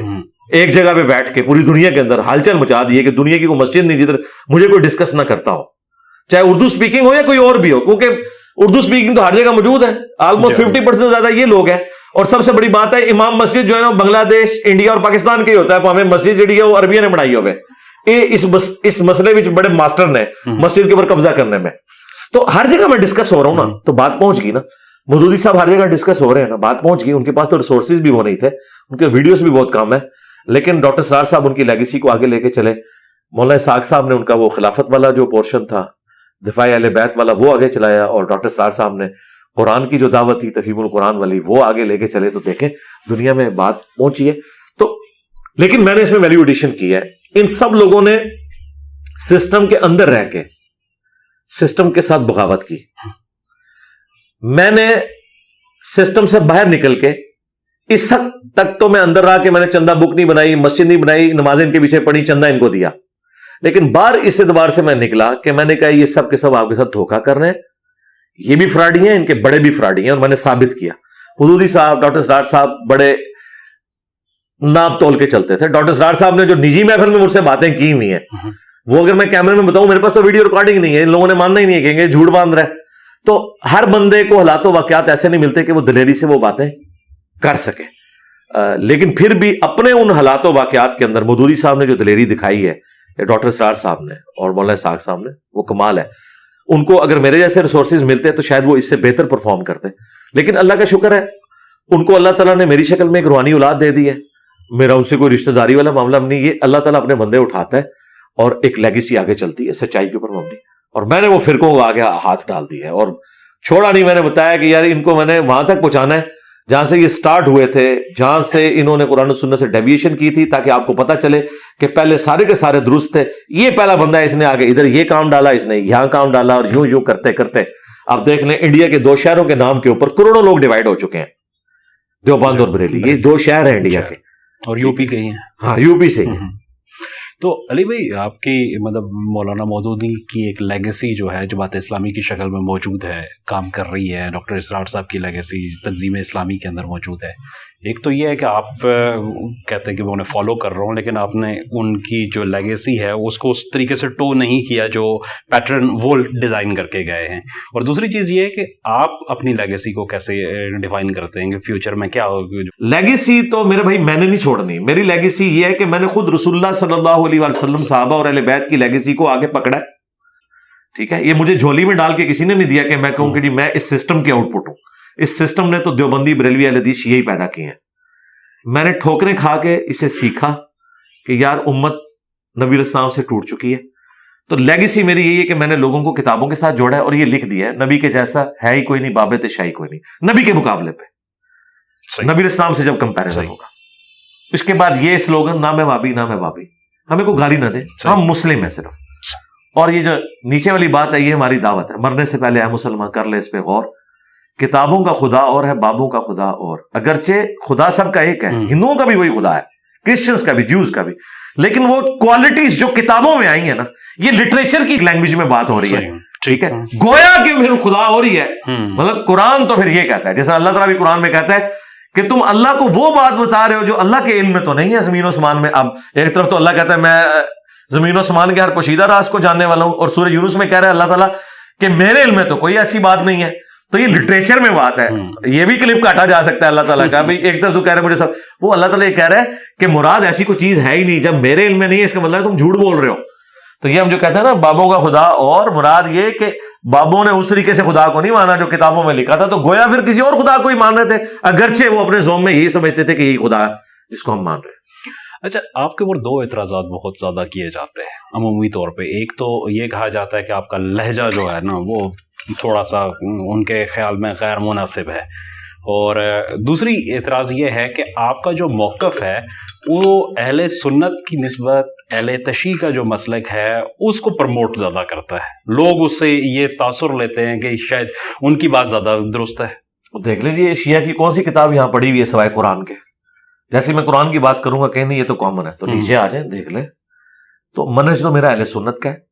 ایک جگہ پہ بیٹھ کے پوری دنیا کے اندر ہلچل مچا دی ہے کہ دنیا کی کوئی مسجد نہیں جدھر مجھے کوئی ڈسکس نہ کرتا ہو, چاہے اردو سپیکنگ ہو یا کوئی اور بھی ہو, کیونکہ اردو سپیکنگ تو ہر جگہ موجود ہے. آلموسٹ 50% زیادہ یہ لوگ ہیں. اور سب سے بڑی بات ہے امام مسجد جو ہے نا بنگلہ دیش, انڈیا اور پاکستان کے ہی ہوتا ہے, ہمیں مسجد جڑی ہے وہ عربیہ نے بنائی ہوئے, اس مسئلے میں بڑے ماسٹر نے مسجد کے اوپر قبضہ کرنے میں. تو ہر جگہ میں ڈسکس ہو رہا ہوں نا, تو بات پہنچ گئی نا. مودودی صاحب ہر جگہ ڈسکس ہو رہے ہیں نا, بات پہنچ گئی. ان کے پاس تو ریسورسز بھی وہ نہیں تھے, ان کے ویڈیوز بھی بہت کم ہے, لیکن ڈاکٹر اسرار صاحب ان کی لیگیسی کو آگے لے کے چلے. مولانا اسحاق صاحب نے ان کا وہ خلافت والا جو پورشن تھا, دفاع اہل بیت والا, وہ آگے چلایا, اور ڈاکٹر اسرار صاحب نے قرآن کی جو دعوت تھی تفہیم القرآن والی, وہ آگے لے کے چلے. تو دیکھیں دنیا میں بات پہنچی ہے. تو لیکن میں نے اس میں ویلیو ایڈیشن کی ہے. ان سب لوگوں نے سسٹم کے اندر رہ کے سسٹم کے ساتھ بغاوت کی. میں نے سسٹم سے باہر نکل کے اس حد تک تو میں اندر رہا کہ میں نے چندہ بک نہیں بنائی, مسجد نہیں بنائی, نمازیں ان کے پیچھے پڑھی, چندہ ان کو دیا. لیکن باہر اس اعتبار سے میں نکلا کہ میں نے کہا یہ سب کے سب آپ کے ساتھ دھوکہ کر رہے ہیں, یہ بھی فراڈی ہیں, ان کے بڑے بھی فراڈی ہیں, اور میں نے ثابت کیا. حدودی صاحب, ڈاکٹر اسرار صاحب بڑے ناپ تول کے چلتے تھے. ڈاکٹر اسرار صاحب نے جو نجی محفل میں مجھ سے باتیں کی ہوئی ہیں, وہ اگر میں کیمرے میں بتاؤں, میرے پاس تو ویڈیو ریکارڈنگ نہیں ہے, ان لوگوں نے ماننا ہی نہیں ہے, کہیں گے جھوٹ باندھ رہا ہے. تو ہر بندے کو حالات و واقعات ایسے نہیں ملتے کہ وہ دلیری سے وہ باتیں کر سکے. لیکن پھر بھی اپنے ان حالات و واقعات کے اندر مودودی صاحب نے جو دلیری دکھائی ہے, ڈاکٹر اسرار صاحب نے اور مولانا اسحاق صاحب نے, وہ کمال ہے. ان کو اگر میرے جیسے ریسورسز ملتے تو شاید وہ اس سے بہتر پرفارم کرتے. لیکن اللہ کا شکر ہے, ان کو اللہ تعالیٰ نے میری شکل میں ایک روحانی اولاد دے دی ہے, میرا ان سے کوئی رشتہ داری والا معاملہ نہیں, یہ اللہ تعالیٰ اپنے بندے اٹھاتا ہے اور ایک لیگیسی آگے چلتی ہے سچائی کے اوپر مبنی. اور میں نے وہ فرقوں کو آگے ہاتھ ڈال دیا ہے اور چھوڑا نہیں. میں نے بتایا کہ یار ان کو میں نے وہاں تک پہنچانا ہے جہاں سے یہ سٹارٹ ہوئے تھے, جہاں سے انہوں نے قرآن و سنت سے ڈیویشن کی تھی, تاکہ آپ کو پتہ چلے کہ پہلے سارے کے سارے درست تھے. یہ پہلا بندہ ہے, اس نے آگے ادھر یہ کام ڈالا, اس نے یہاں کام ڈالا, اور یوں یوں کرتے کرتے آپ دیکھ لیں انڈیا کے 2 شہروں کے نام کے اوپر کروڑوں لوگ ڈیوائیڈ ہو چکے ہیں, دیوبند اور بریلی. یہ 2 شہر ہیں انڈیا کے, اور یو پی کے ہی ہیں. ہاں یو پی سے. تو علی بھائی آپ کی مطلب مولانا مودودی کی ایک لیگیسی جو ہے جماعت اسلامی کی شکل میں موجود ہے, کام کر رہی ہے, ڈاکٹر اسرار صاحب کی لیگیسی تنظیم اسلامی کے اندر موجود ہے. ایک تو یہ ہے کہ آپ کہتے ہیں کہ میں انہیں فالو کر رہا ہوں, لیکن آپ نے ان کی جو لیگیسی ہے اس کو اس طریقے سے ٹو نہیں کیا جو پیٹرن وہ ڈیزائن کر کے گئے ہیں. اور دوسری چیز یہ ہے کہ آپ اپنی لیگیسی کو کیسے ڈیفائن کرتے ہیں کہ فیوچر میں کیا ہوگا. لیگیسی تو میرے بھائی میں نے نہیں چھوڑنی. میری لیگیسی یہ ہے کہ میں نے خود رسول اللہ صلی اللہ علیہ وسلم صحابہ اور اہل بیت کی لیگیسی کو آگے پکڑا ہے. ٹھیک ہے, یہ مجھے جھولی میں ڈال کے کسی نے نہیں دیا کہ میں کہوں کہ جی میں اس سسٹم کے آؤٹ پٹ ہوں. اس سسٹم نے تو دیوبندی بریلوی اہل حدیث یہی پیدا کیے ہیں. میں نے ٹھوکریں کھا کے اسے سیکھا کہ یار امت نبی اسلام سے ٹوٹ چکی ہے. تو لیگیسی میری یہی ہے کہ میں نے لوگوں کو کتابوں کے ساتھ جوڑا ہے اور یہ لکھ دیا ہے نبی کے جیسا ہے ہی کوئی نہیں, بابت شاہی کوئی نہیں نبی کے مقابلے پہ. نبی اسلام سے جب کمپیریزن ہوگا, اس کے بعد یہ سلوگن نہ میں وابی نہ میں وابی, ہمیں کوئی گالی نہ دے, ہم مسلم ہیں صرف. اور یہ جو نیچے والی بات ہے یہ ہماری دعوت ہے, مرنے سے پہلے اے مسلمان کر لے اس پہ غور. کتابوں کا خدا اور ہے, بابوں کا خدا اور. اگرچہ خدا سب کا ایک ہے, ہندوؤں کا بھی وہی خدا ہے, کرسچنز کا بھی, جوز کا بھی, لیکن وہ کوالٹیز جو کتابوں میں آئی ہیں نا, یہ لٹریچر کی لینگویج میں بات ہو رہی ہے. ٹھیک ہے, گویا کہ پھر خدا ہو رہی ہے. مطلب قرآن تو پھر یہ کہتا ہے, جیسے اللہ تعالیٰ بھی قرآن میں کہتا ہے کہ تم اللہ کو وہ بات بتا رہے ہو جو اللہ کے علم میں تو نہیں ہے زمین و آسمان میں. اب ایک طرف تو اللہ کہتا ہے میں زمین و آسمان کے ہر پوشیدہ راز کو جاننے والا ہوں, اور سورہ یونس میں کہہ رہا ہے اللہ تعالیٰ کہ میرے علم میں تو کوئی ایسی بات نہیں ہے. تو یہ لٹریچر میں بات ہے, یہ بھی کلپ کاٹا جا سکتا ہے اللہ تعالیٰ کا. بھائی ایک طرف تو کہہ رہے ہیں مجھے سب, وہ اللہ تعالیٰ یہ کہہ رہا ہے کہ مراد ایسی کوئی چیز ہے ہی نہیں. جب میرے علم میں نہیں ہے اس کا مطلب ہے تم جھوٹ بول رہے ہو. تو یہ ہم جو کہتے ہیں نا بابوں کا خدا, اور مراد یہ کہ بابوں نے اس طریقے سے خدا کو نہیں مانا جو کتابوں میں لکھا تھا, تو گویا پھر کسی اور خدا کو ہی مان رہے تھے, اگرچہ وہ اپنے ذوم میں یہی سمجھتے تھے کہ یہی خدا ہے جس کو ہم مان رہے ہیں. اچھا, آپ کے اوپر 2 اعتراضات بہت زیادہ کیے جاتے ہیں عمومی طور پہ. ایک تو یہ کہا جاتا ہے کہ آپ کا لہجہ جو ہے نا وہ تھوڑا سا ان کے خیال میں غیر مناسب ہے, اور دوسری اعتراض یہ ہے کہ آپ کا جو موقف ہے وہ اہل سنت کی نسبت اہل تشیع کا جو مسلک ہے اس کو پروموٹ زیادہ کرتا ہے. لوگ اس سے یہ تاثر لیتے ہیں کہ شاید ان کی بات زیادہ درست ہے. دیکھ لیجیے شیعہ کی کون سی کتاب یہاں پڑھی ہوئی ہے سوائے قرآن کے. جیسے میں قرآن کی بات کروں گا کہ نہیں یہ تو کامن ہے, تو نیچے آ جائیں دیکھ لیں. تو منہج تو میرا اہل سنت کا ہے.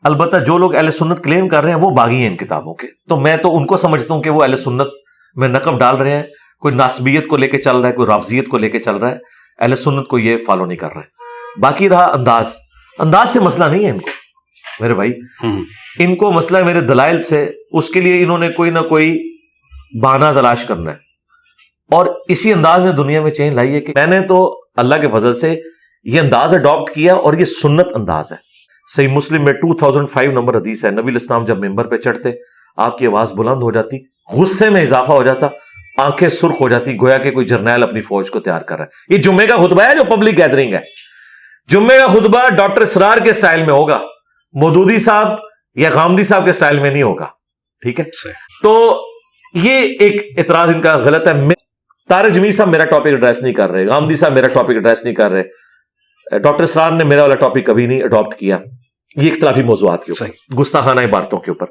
البتہ جو لوگ اہل سنت کلیم کر رہے ہیں وہ باغی ہیں ان کتابوں کے, تو میں تو ان کو سمجھتا ہوں کہ وہ اہل سنت میں نقب ڈال رہے ہیں. کوئی ناسبیت کو لے کے چل رہا ہے, کوئی رافضیت کو لے کے چل رہا ہے, اہل سنت کو یہ فالو نہیں کر رہے. باقی رہا انداز سے مسئلہ نہیں ہے ان کو میرے بھائی. ان کو مسئلہ ہے میرے دلائل سے. اس کے لیے انہوں نے کوئی نہ کوئی بہانہ تلاش کرنا ہے, اور اسی انداز میں دنیا میں چینج لائی ہے. کہ میں نے تو اللہ کے فضل سے یہ انداز اڈاپٹ کیا, اور یہ سنت انداز ہے. صحیح مسلم میں 2005 نمبر حدیث ہے, نبی الاسلام جب ممبر پہ چڑھتے آپ کی آواز بلند ہو جاتی, غصے میں اضافہ ہو جاتا, آنکھیں سرخ ہو جاتی, گویا کہ کوئی جرنیل اپنی فوج کو تیار کر رہا ہے. یہ جمعے کا خطبہ ہے جو پبلک گیدرنگ ہے. جمعے کا خطبہ ڈاکٹر اسرار کے سٹائل میں ہوگا, مودودی صاحب یا غامدی صاحب کے سٹائل میں نہیں ہوگا. ٹھیک ہے, تو یہ ایک اعتراض ان کا غلط ہے. طارق جمیل صاحب میرا ٹاپک ایڈریس نہیں کر رہے, غامدی صاحب میرا ٹاپک ایڈریس نہیں کر رہے, ڈاکٹر اسرار نے میرا والا ٹاپک کبھی نہیں اڈاپٹ کیا. یہ اختلافی موضوعات کے اوپر, گستاخانہ عبارتوں کے اوپر.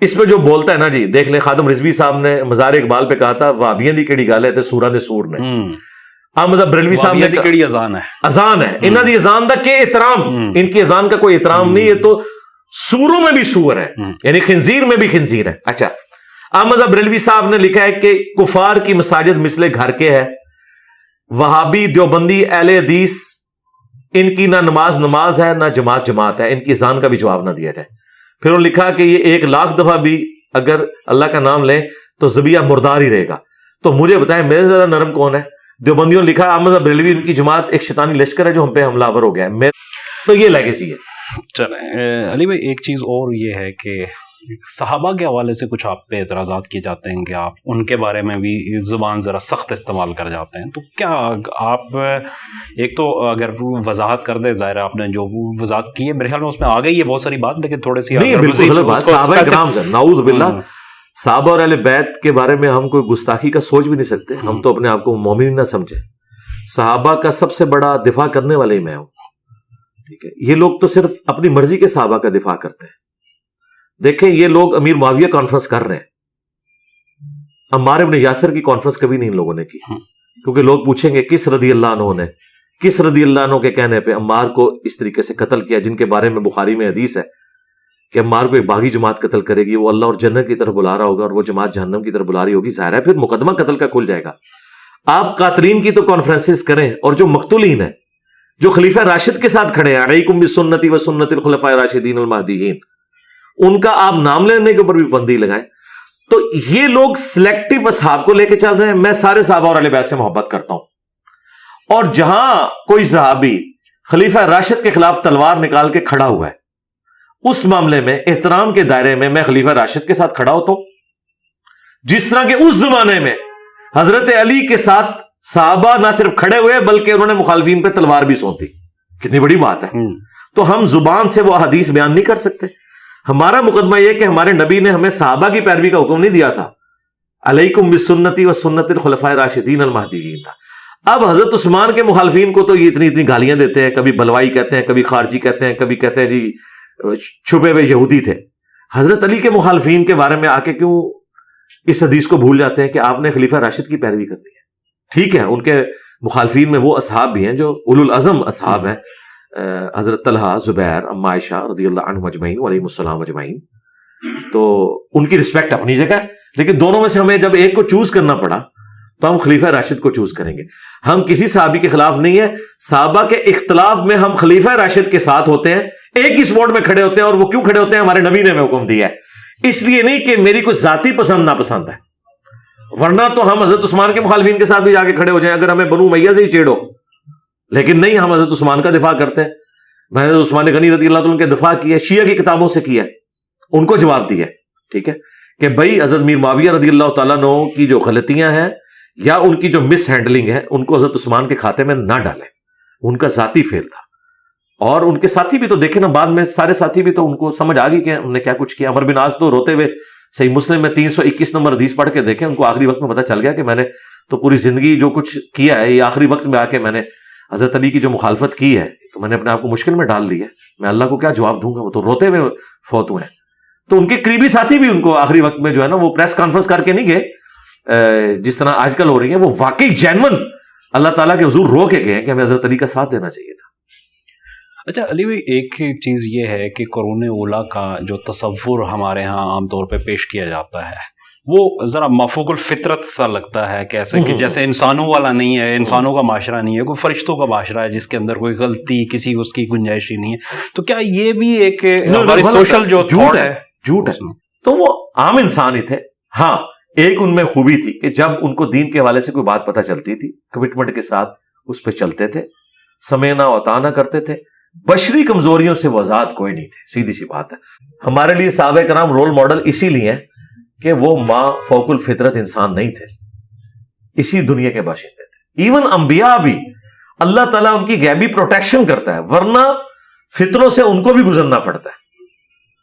اس پہ جو بولتا ہے نا جی, دیکھ لیں خادم رضوی صاحب نے مزار اقبال پہ کہا تھا وہابیاں دی کیڑی گل ہے تے سوراں دے سور نے. احمد بریلوی صاحب نے کیڑی اذان ہے, اذان ہے انہاں دی اذان دا کہ احترام, ان کی اذان کا کوئی احترام نہیں ہے. تو سوروں میں بھی سور ہے, یعنی خنزیر میں بھی خنزیر ہے. اچھا, احمد بریلوی صاحب نے لکھا ہے کہ کفار کی مساجد مثل گھر کے ہے, وہابی دیوبندی اہل حدیث ان کی نہ نماز ہے نہ جماعت ہے, ان کی اذان کا بھی جواب نہ دیا جائے. پھر انہوں نے لکھا کہ یہ 1,00,000 دفعہ بھی اگر اللہ کا نام لیں تو ذبیحہ مردار ہی رہے گا. تو مجھے بتائیں میرے سے زیادہ نرم کون ہے؟ دیوبندیوں نے لکھا احمد بریلوی ان کی جماعت ایک شیطانی لشکر ہے جو ہم پہ حملہ آور ہو گیا ہے. تو یہ لیگیسی ہے. چلیں علی بھائی, ایک چیز اور یہ ہے کہ صحابہ کے حوالے سے کچھ آپ پہ اعتراضات کیے جاتے ہیں کہ آپ ان کے بارے میں بھی زبان ذرا سخت استعمال کر جاتے ہیں، تو کیا آپ ایک تو اگر وضاحت کر دیں، ظاہر ہے آپ نے جو وضاحت کی ہے میرے خیال میں اس میں آ گئی ہے بہت ساری بات، لیکن تھوڑے سی نہیں، بالکل غلط بات. صحابہ کرام سے نعوذ باللہ، صحابہ اور اہل بیت کے بارے میں ہم کوئی گستاخی کا سوچ بھی نہیں سکتے. ہم تو اپنے آپ کو مومن نہ سمجھے. صحابہ کا سب سے بڑا دفاع کرنے والا ہی میں ہوں. ٹھیک ہے، یہ لوگ تو صرف اپنی مرضی کے صحابہ کا دفاع کرتے ہیں. دیکھیں یہ لوگ امیر معاویہ کانفرنس کر رہے ہیں، عمار ابن یاسر کی کانفرنس کبھی نہیں ان لوگوں نے کی، کیونکہ لوگ پوچھیں گے کس رضی اللہ عنہ نے، کس رضی اللہ عنہ کے کہنے پہ عمار کو اس طریقے سے قتل کیا، جن کے بارے میں بخاری میں حدیث ہے کہ عمار کو ایک باغی جماعت قتل کرے گی، وہ اللہ اور جنت کی طرف بلا رہا ہوگا اور وہ جماعت جہنم کی طرف بلا رہی ہوگی. ظاہر ہے پھر مقدمہ قتل کا کھل جائے گا. آپ قاتلین کی تو کانفرنسز کریں، اور جو مقتولین ہیں، جو خلیفہ راشد کے ساتھ کھڑے ہیں، علیکم بسنتی و سنت الخلفاء الراشدین المہدیین، ان کا آپ نام لینے کے اوپر بھی پابندی لگائیں. تو یہ لوگ سلیکٹو اصحاب کو لے کے چل رہے ہیں. میں سارے صحابہ اور اہل بیت سے محبت کرتا ہوں، اور جہاں کوئی صحابی خلیفہ راشد کے خلاف تلوار نکال کے کھڑا ہوا ہے، اس معاملے میں احترام کے دائرے میں میں خلیفہ راشد کے ساتھ کھڑا ہوتا ہوں. جس طرح کہ اس زمانے میں حضرت علی کے ساتھ صحابہ نہ صرف کھڑے ہوئے بلکہ انہوں نے مخالفین پہ تلوار بھی سونتی. کتنی بڑی بات ہے. تو ہم زبان سے وہ حدیث بیان نہیں کر سکتے. ہمارا مقدمہ یہ کہ ہمارے نبی نے ہمیں صحابہ کی پیروی کا حکم نہیں دیا تھا، علیکم بسنتی و سنت الخلفاء الراشدین المہدیین تھا. اب حضرت عثمان کے مخالفین کو تو یہ اتنی گالیاں دیتے ہیں، کبھی بلوائی کہتے ہیں، کبھی خارجی کہتے ہیں، کبھی کہتے ہیں جی چھپے ہوئے یہودی تھے. حضرت علی کے مخالفین کے بارے میں آ کے کیوں اس حدیث کو بھول جاتے ہیں کہ آپ نے خلیفہ راشد کی پیروی کرنی ہے. ٹھیک ہے، ان کے مخالفین میں وہ اصحاب بھی ہیں جو اولو العزم اصحاب ہیں، حضرت طلحہ، زبیر، ام عائشہ رضی اللہ عنہم اجمعین وعلیہم السلام اجمعین. تو ان کی رسپیکٹ اپنی جگہ ہے، لیکن دونوں میں سے ہمیں جب ایک کو چوز کرنا پڑا تو ہم خلیفہ راشد کو چوز کریں گے. ہم کسی صحابی کے خلاف نہیں ہے. صحابہ کے اختلاف میں ہم خلیفہ راشد کے ساتھ ہوتے ہیں، ایک ہی سپورٹ میں کھڑے ہوتے ہیں. اور وہ کیوں کھڑے ہوتے ہیں؟ ہمارے نبی نے ہمیں حکم دیا ہے. اس لیے نہیں کہ میری کوئی ذاتی پسند ناپسند ہے، ورنہ تو ہم حضرت عثمان کے مخالفین کے ساتھ بھی جا کے کھڑے ہو جائیں اگر ہمیں بنو امیہ سے ہی چیڑو. لیکن نہیں، ہم حضرت عثمان کا دفاع کرتے ہیں. میں حضرت عثمان غنی رضی اللہ عنہ کے دفاع کیا، شیعہ کی کتابوں سے کیا، ان کو جواب دیا. ٹھیک ہے کہ بھائی حضرت میر معاویہ رضی اللہ تعالیٰ عنہ کی جو غلطیاں ہیں یا ان کی جو مس ہینڈلنگ ہے ان کو حضرت عثمان کے کھاتے میں نہ ڈالیں. ان کا ذاتی فیل تھا، اور ان کے ساتھی بھی تو دیکھیں نا، بعد میں سارے ساتھی بھی تو ان کو سمجھ آ گئی کہ انہوں نے کیا کچھ کیا. عمر بن عاص تو روتے ہوئے صحیح مسلم میں 321 نمبر حدیث پڑھ کے دیکھیں، ان کو آخری وقت میں پتہ چل گیا کہ میں نے تو پوری زندگی جو کچھ کیا ہے، یہ آخری وقت میں آ کے میں نے حضرت علی کی جو مخالفت کی ہے تو میں نے اپنے آپ کو مشکل میں ڈال دی ہے. میں اللہ کو کیا جواب دوں گا؟ وہ تو روتے ہوئے فوت ہوئے ہیں. تو ان کے قریبی ساتھی بھی ان کو آخری وقت میں جو ہے نا وہ پریس کانفرنس کر کے نہیں گئے جس طرح آج کل ہو رہی ہے، وہ واقعی جینون اللہ تعالیٰ کے حضور رو کے گئے کہ ہمیں حضرت علی کا ساتھ دینا چاہیے تھا. اچھا علی بھائی، ایک چیز یہ ہے کہ قرون اولیٰ کا جو تصور ہمارے ہاں عام طور پہ پیش کیا جاتا ہے وہ ذرا مفوق الفطرت سا لگتا ہے، کیسے کہ جیسے انسانوں والا نہیں ہے، انسانوں کا معاشرہ نہیں ہے، کوئی فرشتوں کا معاشرہ ہے جس کے اندر کوئی غلطی کسی اس کی گنجائش ہی نہیں ہے. تو کیا یہ بھی ایک ہماری سوشل جو جھوٹ ہے؟ جھوٹ ہے. تو وہ عام انسان ہی تھے. ہاں، ایک ان میں خوبی تھی کہ جب ان کو دین کے حوالے سے کوئی بات پتہ چلتی تھی کمٹمنٹ کے ساتھ اس پہ چلتے تھے، سمعنا وطاعنا کرتے تھے. بشری کمزوریوں سے وہ آزاد کوئی نہیں تھے، سیدھی سی بات ہے. ہمارے لیے صحابہ کرام رول ماڈل اسی لیے ہیں کہ وہ ماں فوق الفطرت انسان نہیں تھے، اسی دنیا کے باشندے تھے. ایون انبیاء بھی اللہ تعالیٰ ان کی غیبی پروٹیکشن کرتا ہے، ورنہ فتنوں سے ان کو بھی گزرنا پڑتا ہے.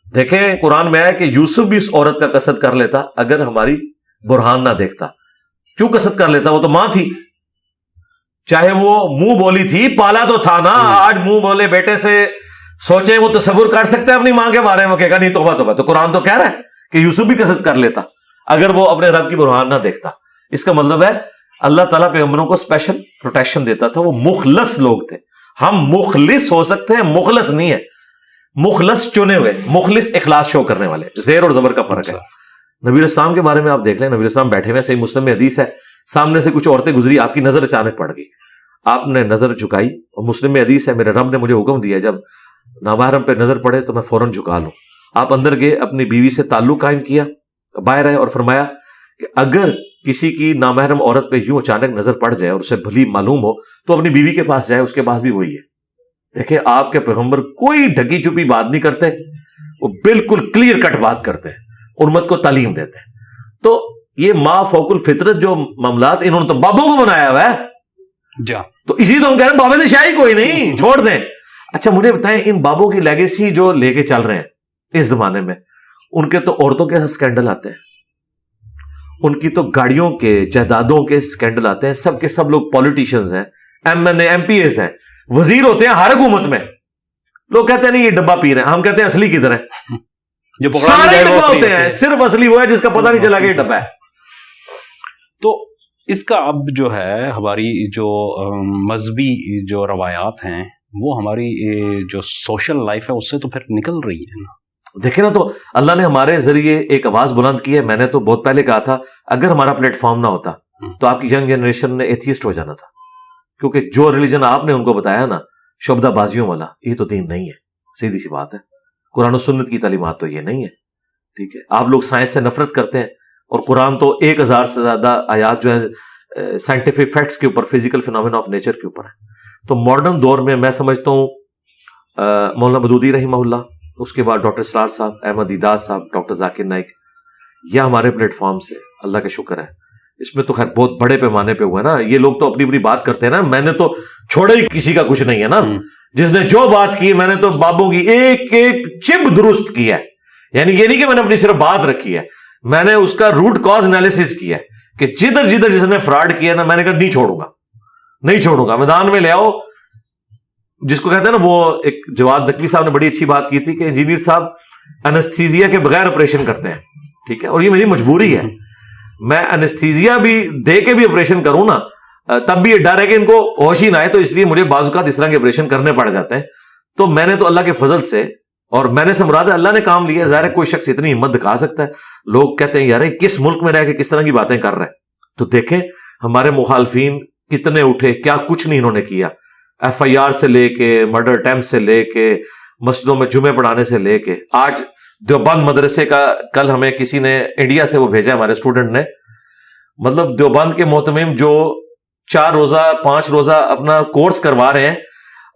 دیکھیں قرآن میں ہے کہ یوسف بھی اس عورت کا قصد کر لیتا اگر ہماری برہان نہ دیکھتا. کیوں قصد کر لیتا؟ وہ تو ماں تھی. چاہے وہ منہ بولی تھی، پالا تو تھا نا. آج منہ بولے بیٹے سے سوچیں وہ تصور کر سکتے ہیں اپنی ماں کے بارے میں، کہے گا نہیں توبہ توبہ. تو قرآن تو کہہ رہا ہے کہ یوسف بھی قصد کر لیتا اگر وہ اپنے رب کی برہان نہ دیکھتا. اس کا مطلب ہے اللہ تعالیٰ پیغمبروں کو اسپیشل پروٹیکشن دیتا تھا. وہ مخلص لوگ تھے. ہم مخلص ہو سکتے ہیں، مخلص نہیں ہے. مخلص چنے ہوئے، مخلص اخلاص شو کرنے والے، زیر اور زبر کا فرق ہے. نبی الاسلام کے بارے میں آپ دیکھ لیں، نبی الاسلام بیٹھے ہوئے، صحیح مسلم میں حدیث ہے، سامنے سے کچھ عورتیں گزری، آپ کی نظر اچانک پڑ گئی، آپ نے نظر جھکائی، اور مسلم میں حدیث ہے میرے رب نے مجھے حکم دیا جب نامحرم پہ نظر پڑے تو میں فوراً جھکا لوں. آپ اندر گئے، اپنی بیوی سے تعلق قائم کیا، باہر آئے اور فرمایا کہ اگر کسی کی نامحرم عورت پہ یوں اچانک نظر پڑ جائے اور اسے بھلی معلوم ہو تو اپنی بیوی کے پاس جائے، اس کے پاس بھی وہی ہے. دیکھیں آپ کے پیغمبر کوئی ڈھکی چھپی بات نہیں کرتے, وہ بالکل کلیئر کٹ بات کرتے ہیں, امت کو تعلیم دیتے ہیں. تو یہ ما فوق الفطرت جو معاملات انہوں نے تو بابوں کو بنایا ہوا ہے, تو اسی تو ہم کہہ رہے ہیں بابے نے شاہی کوئی نہیں, چھوڑ دیں. اچھا مجھے بتائیں, ان بابوں کی لیگیسی جو لے کے چل رہے ہیں اس زمانے میں, ان کے تو عورتوں کے سکینڈل آتے ہیں, ان کی تو گاڑیوں کے جائیدادوں کے سکینڈل آتے ہیں, سب کے سب لوگ پولیٹیشنز ہیں, M N A M Ps ہیں, وزیر ہوتے ہیں ہر حکومت میں. لوگ کہتے ہیں نہیں یہ ڈبہ پی رہے ہیں, ہم کہتے ہیں اصلی کدھر ہے, سارے ڈبہ ہوتے ہیں, صرف اصلی وہ ہے جس کا پتہ نہیں چلا کہ یہ ڈبہ ہے. تو اس کا اب جو ہے ہماری جو مذہبی جو روایات ہیں وہ ہماری جو سوشل لائف ہے اس سے تو پھر نکل رہی ہے نا. دیکھیں نا, تو اللہ نے ہمارے ذریعے ایک آواز بلند کی ہے. میں نے تو بہت پہلے کہا تھا اگر ہمارا پلیٹ فارم نہ ہوتا تو آپ کی ینگ جنریشن نے ایتھیسٹ ہو جانا تھا, کیونکہ جو ریلیجن آپ نے ان کو بتایا نا شعبدہ بازیوں والا, یہ تو دین نہیں ہے, سیدھی سی بات ہے. قرآن و سنت کی تعلیمات تو یہ نہیں ہے. ٹھیک ہے, آپ لوگ سائنس سے نفرت کرتے ہیں, اور قرآن تو 1000 سے زیادہ آیات جو ہے سائنٹیفک فیکٹس کے اوپر, فزیکل فینومینا آف نیچر کے اوپر ہے. تو ماڈرن دور میں سمجھتا ہوں مولانا مودودی رحمہ اللہ, اس کے بعد ڈاکٹر اسرار صاحب, احمد دیدار صاحب, ڈاکٹر ذاکر نائک, یہ ہمارے پلیٹ فارم سے اللہ کا شکر ہے. اس میں تو خیر بہت بڑے پیمانے پہ ہوا ہے نا, یہ لوگ تو اپنی بات کرتے ہیں نا, میں نے تو چھوڑا ہی کسی کا کچھ نہیں ہے نا. جس نے جو بات کی میں نے تو بابوں کی ایک ایک چب درست کی ہے. یعنی یہ نہیں کہ میں نے اپنی صرف بات رکھی ہے, میں نے اس کا روٹ کاز انالیسس کیا ہے کہ جدھر جس نے فراڈ کیا نا, میں نے کہا نہیں چھوڑوں گا. میدان میں لے آؤ, جس کو کہتے ہیں نا, وہ ایک جواد نقوی صاحب نے بڑی اچھی بات کی تھی کہ انجینئر صاحب انستھیزیا کے بغیر آپریشن کرتے ہیں. ٹھیک ہے, اور یہ میری مجبوری ہے, میں انستھیزیا بھی دے کے بھی آپریشن کروں نا تب بھی یہ ڈر ہے کہ ان کو ہوش ہی نہ آئے, تو اس لیے مجھے بعض اوقات اس طرح کے آپریشن کرنے پڑ جاتے ہیں. تو میں نے تو اللہ کے فضل سے, اور میں نے سے مراد ہے اللہ نے کام لیا. ظاہر ہے کوئی شخص اتنی ہمت دکھا سکتا ہے. لوگ کہتے ہیں یار کس ملک میں رہ کے کس طرح کی باتیں کر رہے ہیں. تو دیکھیں ہمارے مخالفین کتنے اٹھے, کیا کچھ نہیں انہوں نے کیا. ایف آئی آر سے لے کے, مرڈر اٹیمپٹ سے لے کے, مسجدوں میں جمعے پڑھانے سے لے کے, آج دیوبند مدرسے کا, کل ہمیں کسی نے انڈیا سے وہ بھیجا ہمارے اسٹوڈنٹ نے, مطلب دیوبند کے محتمم جو 4 روزہ 5 روزہ اپنا کورس کروا رہے ہیں,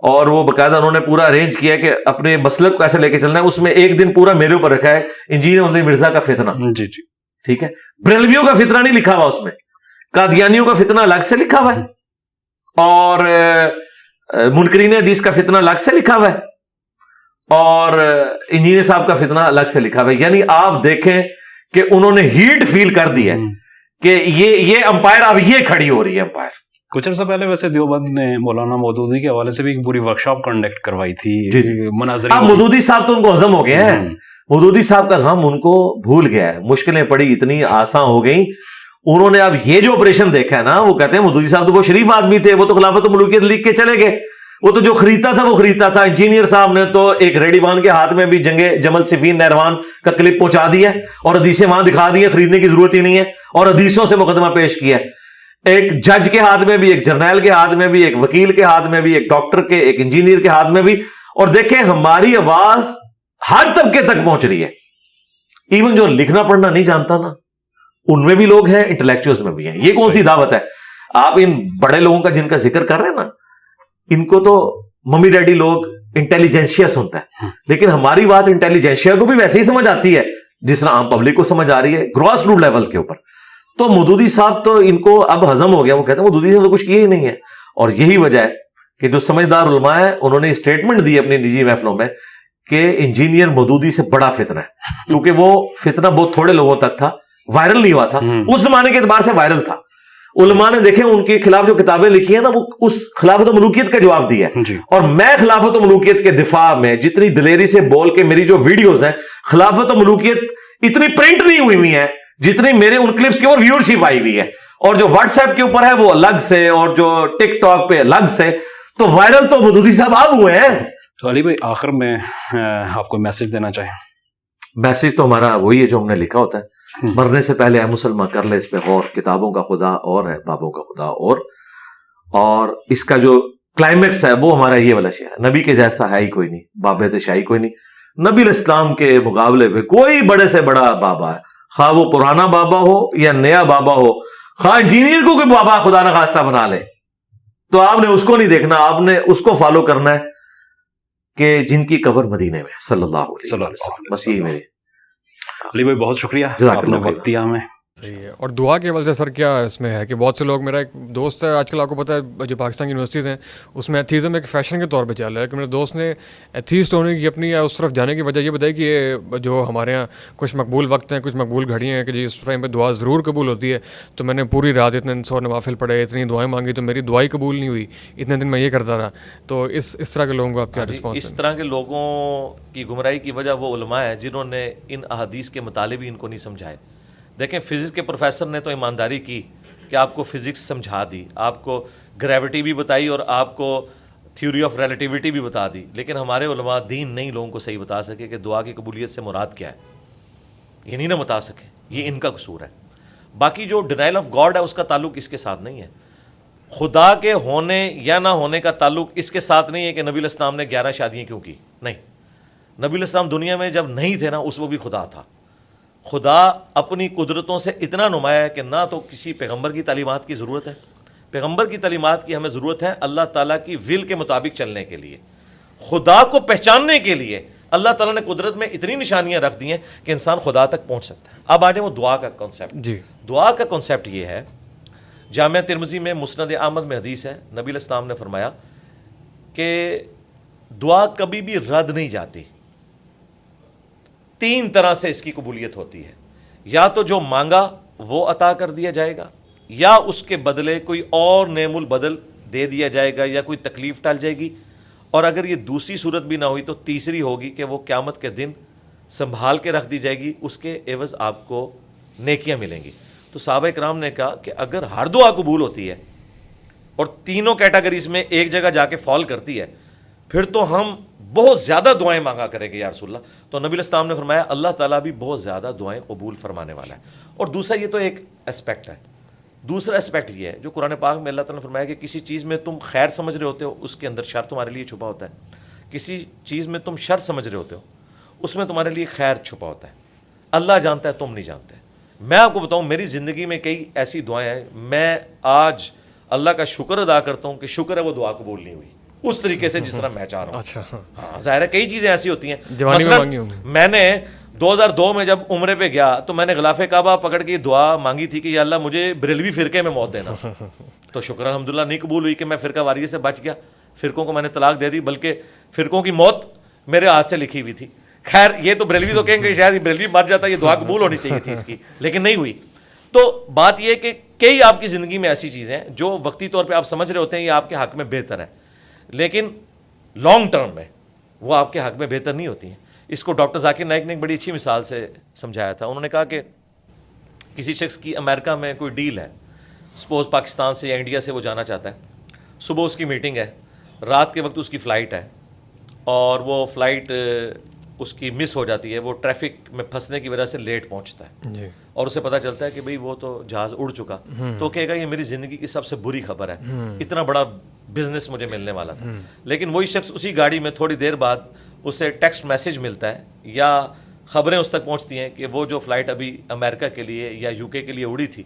اور وہ باقاعدہ انہوں نے پورا ارینج کیا کہ اپنے مسلک کو کیسے لے کے چلنا ہے. اس میں ایک دن پورا میرے اوپر رکھا ہے انجینئر علی مرزا کا فتنہ. جی ٹھیک ہے, بریلویوں کا فتنہ نہیں لکھا ہوا اس میں, قادیانیوں کا فتنہ الگ سے لکھا ہوا ہے, اور منکرین حدیث کا فتنہ الگ سے لکھا ہوا ہے, اور انجینئر صاحب کا فتنہ الگ سے لکھا ہوا ہے. یعنی آپ دیکھیں کہ انہوں نے ہیٹ فیل کر دی ہے کہ یہ امپائر اب یہ کھڑی ہو رہی ہے. امپائر کچھ عرصہ پہلے ویسے دیوبند نے مولانا مودودی کے حوالے سے بھی ایک پوری ورکشاپ کنڈکٹ کروائی تھی مناظرین. اب مودودی صاحب تو ان کو ہضم ہو گئے ہیں, مودودی صاحب کا غم ان کو بھول گیا ہے, مشکلیں پڑی اتنی آسان ہو گئیں. انہوں نے اب یہ جو آپریشن دیکھا ہے نا, وہ کہتے ہیں مودودی صاحب تو وہ شریف آدمی تھے, وہ تو خلافت و ملوکیت لکھ کے چلے گئے, وہ تو جو خریدتا تھا وہ خریدتا تھا. انجینئر صاحب نے تو ایک ریڈی بان کے ہاتھ میں بھی جنگ جمل صفین نہروان کا کلپ پہنچا دیا ہے, اور حدیثیں وہاں دکھا دی ہیں, خریدنے کی ضرورت ہی نہیں ہے, اور حدیثوں سے مقدمہ پیش کیا ہے. ایک جج کے ہاتھ میں بھی, ایک جرنیل کے ہاتھ میں بھی, ایک وکیل کے ہاتھ میں بھی, ایک ڈاکٹر کے, ایک انجینئر کے ہاتھ میں بھی. اور دیکھیں ہماری آواز ہر طبقے تک پہنچ رہی ہے. ایون جو لکھنا پڑھنا نہیں جانتا نا, ان میں بھی لوگ ہیں, انٹلیکچوئلز میں بھی ہیں. یہ کون سی دعوت ہے؟ آپ ان بڑے لوگوں کا جن کا ذکر کر رہے ہیں نا, ان کو تو ممی ڈیڈی لوگ انٹیلیجنشیا سنتا ہے, لیکن ہماری بات انٹیلیجنشیا کو بھی ویسے ہی سمجھ آتی ہے جس طرح عام پبلک کو سمجھ آ رہی ہے, گراس روٹ لیول کے اوپر. تو مودودی صاحب تو ان کو اب ہضم ہو گیا, وہ کہتے ہیں مودودی صاحب تو کچھ کیا ہی نہیں ہے. اور یہی وجہ ہے کہ جو سمجھدار علماء ہیں انہوں نے اسٹیٹمنٹ دی اپنی نجی محفلوں میں کہ انجینئر مودودی سے بڑا فتنہ ہے, کیونکہ وہ فتنہ بہت تھوڑے لوگوں تک تھا, وائرل نہیں ہوا تھا. اس زمانے کے اعتبار سے وائرل تھا. علماء نے دیکھیں ان کے خلاف جو کتابیں لکھی ہیں نا, وہ اس خلافت و ملوکیت کا جواب دیا ہے. اور میں خلافت و ملوکیت کے دفاع میں جتنی دلیری سے بول کے, میری جو ویڈیوز ہیں, خلافت و ملوکیت اتنی پرنٹ نہیں ہوئی ہیں جتنی میرے ان کلپس کے اوپر ویورشپ آئی ہوئی ہے, اور جو واٹس ایپ کے اوپر ہے وہ الگ سے, اور جو ٹک ٹاک پہ الگ سے. تو وائرل تو مودودی صاحب اب ہوئے ہیں. تو علی بھائی آخر میں آپ کو میسج دینا چاہیں. میسج تو ہمارا وہی ہے جو ہم نے لکھا ہوتا ہے, مرنے سے پہلے اے مسلمان کر لے اس پہ غور, کتابوں کا خدا اور ہے, بابوں کا خدا اور اس کا جو کلائمیکس ہے وہ ہمارا یہ والا شعر ہے, نبی کے جیسا ہے ہی کوئی نہیں, بابے شاہی کوئی نہیں, نبی علیہ السلام کے مقابلے پہ کوئی بڑے سے بڑا بابا ہے, خواہ وہ پرانا بابا ہو یا نیا بابا ہو, خواہ انجینئر کو کوئی بابا خدا نخواستہ بنا لے, تو آپ نے اس کو نہیں دیکھنا, آپ نے اس کو فالو کرنا ہے کہ جن کی قبر مدینے میں صلی اللہ علیہ وسلم. بس یہی میرے. علی بھائی بہت شکریہ, جزاک آپ نے اللہ خیر. وقت دیا ہمیں. صحیح ہے. اور دعا کے حوالے سے سر کیا اس میں ہے کہ بہت سے لوگ, میرا ایک دوست ہے آج کل, آپ کو پتہ ہے جو پاکستان کی یونیورسٹیز ہیں اس میں ایتھیزم ایک فیشن کے طور پہ چل رہا ہے, کہ میرے دوست نے ایتھیسٹ ہونے کی اپنی یا اس طرف جانے کی وجہ یہ بتائی کہ یہ جو ہمارے یہاں کچھ مقبول وقت ہیں, کچھ مقبول گھڑیاں ہیں کہ جی اس ٹائم پہ دعا ضرور قبول ہوتی ہے, تو میں نے پوری رات اتنے 100 نوافل پڑھے, اتنی دعائیں مانگی, تو میری دعائی قبول نہیں ہوئی, اتنے دن میں یہ کرتا رہا. تو اس طرح کے لوگوں کو آپ کیا رسپانس؟ اس طرح کے لوگوں کی گمراہی کی وجہ وہ علماء ہیں جنہوں نے ان احادیث کے مطالب ہی ان کو نہیں سمجھائے. دیکھیں فزکس کے پروفیسر نے تو ایمانداری کی کہ آپ کو فزکس سمجھا دی, آپ کو گریوٹی بھی بتائی اور آپ کو تھیوری آف ریلیٹیوٹی بھی بتا دی, لیکن ہمارے علماء دین نہیں لوگوں کو صحیح بتا سکے کہ دعا کی قبولیت سے مراد کیا ہے, یہ نہیں نہ بتا سکے, یہ ان کا قصور ہے. باقی جو ڈینائل آف گاڈ ہے اس کا تعلق اس کے ساتھ نہیں ہے. خدا کے ہونے یا نہ ہونے کا تعلق اس کے ساتھ نہیں ہے کہ نبی علیہ السلام نے 11 شادیاں کیوں کی. نہیں, نبی علیہ السلام دنیا میں جب نہیں تھے نا اس وہ بھی خدا تھا. خدا اپنی قدرتوں سے اتنا نمایاں ہے کہ نہ تو کسی پیغمبر کی تعلیمات کی ضرورت ہے, پیغمبر کی تعلیمات کی ہمیں ضرورت ہے اللہ تعالیٰ کی ول کے مطابق چلنے کے لیے. خدا کو پہچاننے کے لیے اللہ تعالیٰ نے قدرت میں اتنی نشانیاں رکھ دی ہیں کہ انسان خدا تک پہنچ سکتا ہے. اب آ جائیں وہ دعا کا کانسیپٹ. جی, دعا کا کانسیپٹ یہ ہے, جامعہ ترمذی میں مسند احمد میں حدیث ہے, نبی علیہ السلام نے فرمایا کہ دعا کبھی بھی رد نہیں جاتی. 3 طرح سے اس کی قبولیت ہوتی ہے, یا تو جو مانگا وہ عطا کر دیا جائے گا, یا اس کے بدلے کوئی اور نعم البدل دے دیا جائے گا, یا کوئی تکلیف ٹال جائے گی, اور اگر یہ دوسری صورت بھی نہ ہوئی تو تیسری ہوگی کہ وہ قیامت کے دن سنبھال کے رکھ دی جائے گی, اس کے عوض آپ کو نیکیاں ملیں گی. تو صحابہ کرام نے کہا کہ اگر ہر دعا قبول ہوتی ہے اور تینوں کیٹیگریز میں ایک جگہ جا کے فال کرتی ہے, پھر تو ہم بہت زیادہ دعائیں مانگا کریں گے یا رسول اللہ. تو نبی علیہ السلام نے فرمایا اللہ تعالیٰ بھی بہت زیادہ دعائیں قبول فرمانے والا ہے. اور دوسرا, یہ تو ایک اسپیکٹ ہے, دوسرا اسپیکٹ یہ ہے جو قرآن پاک میں اللہ تعالیٰ نے فرمایا کہ کسی چیز میں تم خیر سمجھ رہے ہوتے ہو اس کے اندر شر تمہارے لیے چھپا ہوتا ہے, کسی چیز میں تم شر سمجھ رہے ہوتے ہو اس میں تمہارے لیے خیر چھپا ہوتا ہے. اللہ جانتا ہے, تم نہیں جانتے. میں آپ کو بتاؤں میری زندگی میں کئی ایسی دعائیں ہیں, میں آج اللہ کا شکر ادا کرتا ہوں کہ شکر ہے وہ دعا قبول نہیں ہوئی اس طریقے سے جس طرح میں چاہ رہا ہوں. اچھا, ہاں ظاہر ہے کئی چیزیں ایسی ہوتی ہیں. مثلاً میں نے 2002 میں جب عمرے پہ گیا تو میں نے غلاف کعبہ پکڑ کے دعا مانگی تھی کہ یا اللہ مجھے بریلوی فرقے میں موت دینا. تو شکر الحمدللہ نہیں قبول ہوئی کہ میں فرقہ واریت سے بچ گیا, فرقوں کو میں نے طلاق دے دی, بلکہ فرقوں کی موت میرے ہاتھ سے لکھی ہوئی تھی. خیر یہ تو بریلوی تو کہیں گے شاید بریلوی مر جاتا, یہ دعا قبول ہونی چاہیے تھی اس کی, لیکن نہیں ہوئی. تو بات یہ کہ کئی آپ کی زندگی میں ایسی چیزیں ہیں جو وقتی طور پہ آپ سمجھ رہے ہوتے ہیں یہ آپ کے حق میں بہتر ہے, لیکن لانگ ٹرم میں وہ آپ کے حق میں بہتر نہیں ہوتی ہیں. اس کو ڈاکٹر ذاکر نائک نے ایک بڑی اچھی مثال سے سمجھایا تھا. انہوں نے کہا کہ کسی شخص کی امریکہ میں کوئی ڈیل ہے, سپوز پاکستان سے یا انڈیا سے وہ جانا چاہتا ہے, صبح اس کی میٹنگ ہے, رات کے وقت اس کی فلائٹ ہے, اور وہ فلائٹ اس کی مس ہو جاتی ہے, وہ ٹریفک میں پھنسنے کی وجہ سے لیٹ پہنچتا ہے, اور اسے پتہ چلتا ہے کہ بھئی وہ تو جہاز اڑ چکا. تو کہے گا یہ میری زندگی کی سب سے بری خبر ہے, اتنا بڑا بزنس مجھے ملنے والا تھا. لیکن وہی شخص اسی گاڑی میں تھوڑی دیر بعد اسے ٹیکسٹ میسج ملتا ہے یا خبریں اس تک پہنچتی ہیں کہ وہ جو فلائٹ ابھی امریکہ کے لیے یا یو کے لیے اڑی تھی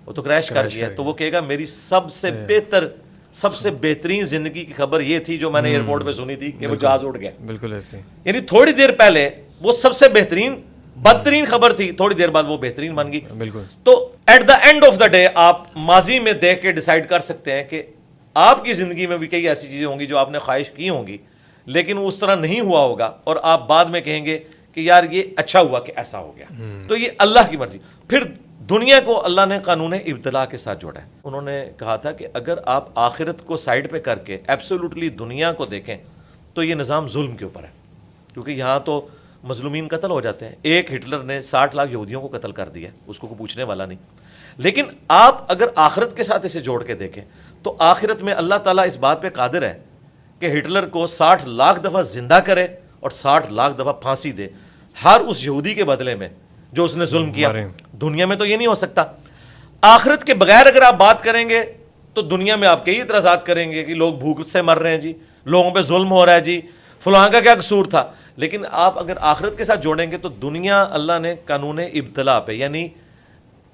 وہ تو کریش کر گیا. تو وہ کہے گا میری سب سے بہترین زندگی کی خبر یہ تھی جو میں نے ایئرپورٹ پہ سنی تھی کہ وہ جہاز اڑ گیا. بالکل ایسے, یعنی تھوڑی دیر پہلے وہ سب سے بدترین خبر تھی, تھوڑی دیر بعد وہ بہترین بن گئی. بالکل. تو at the end of the day آپ ماضی میں دیکھ کے ڈیسائیڈ کر سکتے ہیں کہ آپ کی زندگی میں بھی کئی ایسی چیزیں ہوں گی جو آپ نے خواہش کی ہوں گی لیکن اس طرح نہیں ہوا ہوگا, اور آپ بعد میں کہیں گے کہ یار یہ اچھا ہوا کہ ایسا ہو گیا. تو یہ اللہ کی مرضی. پھر دنیا کو اللہ نے قانون ابتلا کے ساتھ جوڑا ہے. انہوں نے کہا تھا کہ اگر آپ آخرت کو سائڈ پہ کر کے ایبسولوٹلی دنیا کو دیکھیں تو یہ نظام ظلم کے اوپر ہے, کیونکہ یہاں تو مظلومین قتل ہو جاتے ہیں. ایک ہٹلر نے 60 لاکھ یہودیوں کو قتل کر دیا, اس کو کوئی پوچھنے والا نہیں. لیکن آپ اگر آخرت کے ساتھ اسے جوڑ کے دیکھیں تو آخرت میں اللہ تعالیٰ اس بات پہ قادر ہے کہ ہٹلر کو 60 لاکھ دفعہ زندہ کرے اور 60 لاکھ دفعہ پھانسی دے, ہر اس یہودی کے بدلے میں جو اس نے ظلم کیا. دنیا میں تو یہ نہیں ہو سکتا. آخرت کے بغیر اگر آپ بات کریں گے تو دنیا میں آپ کئی اعتراضات کریں گے کہ لوگ بھوک سے مر رہے ہیں جی, لوگوں پہ ظلم ہو رہا ہے جی, فلاں کا کیا قصور تھا. لیکن آپ اگر آخرت کے ساتھ جوڑیں گے تو دنیا اللہ نے قانون ابتلا پہ یعنی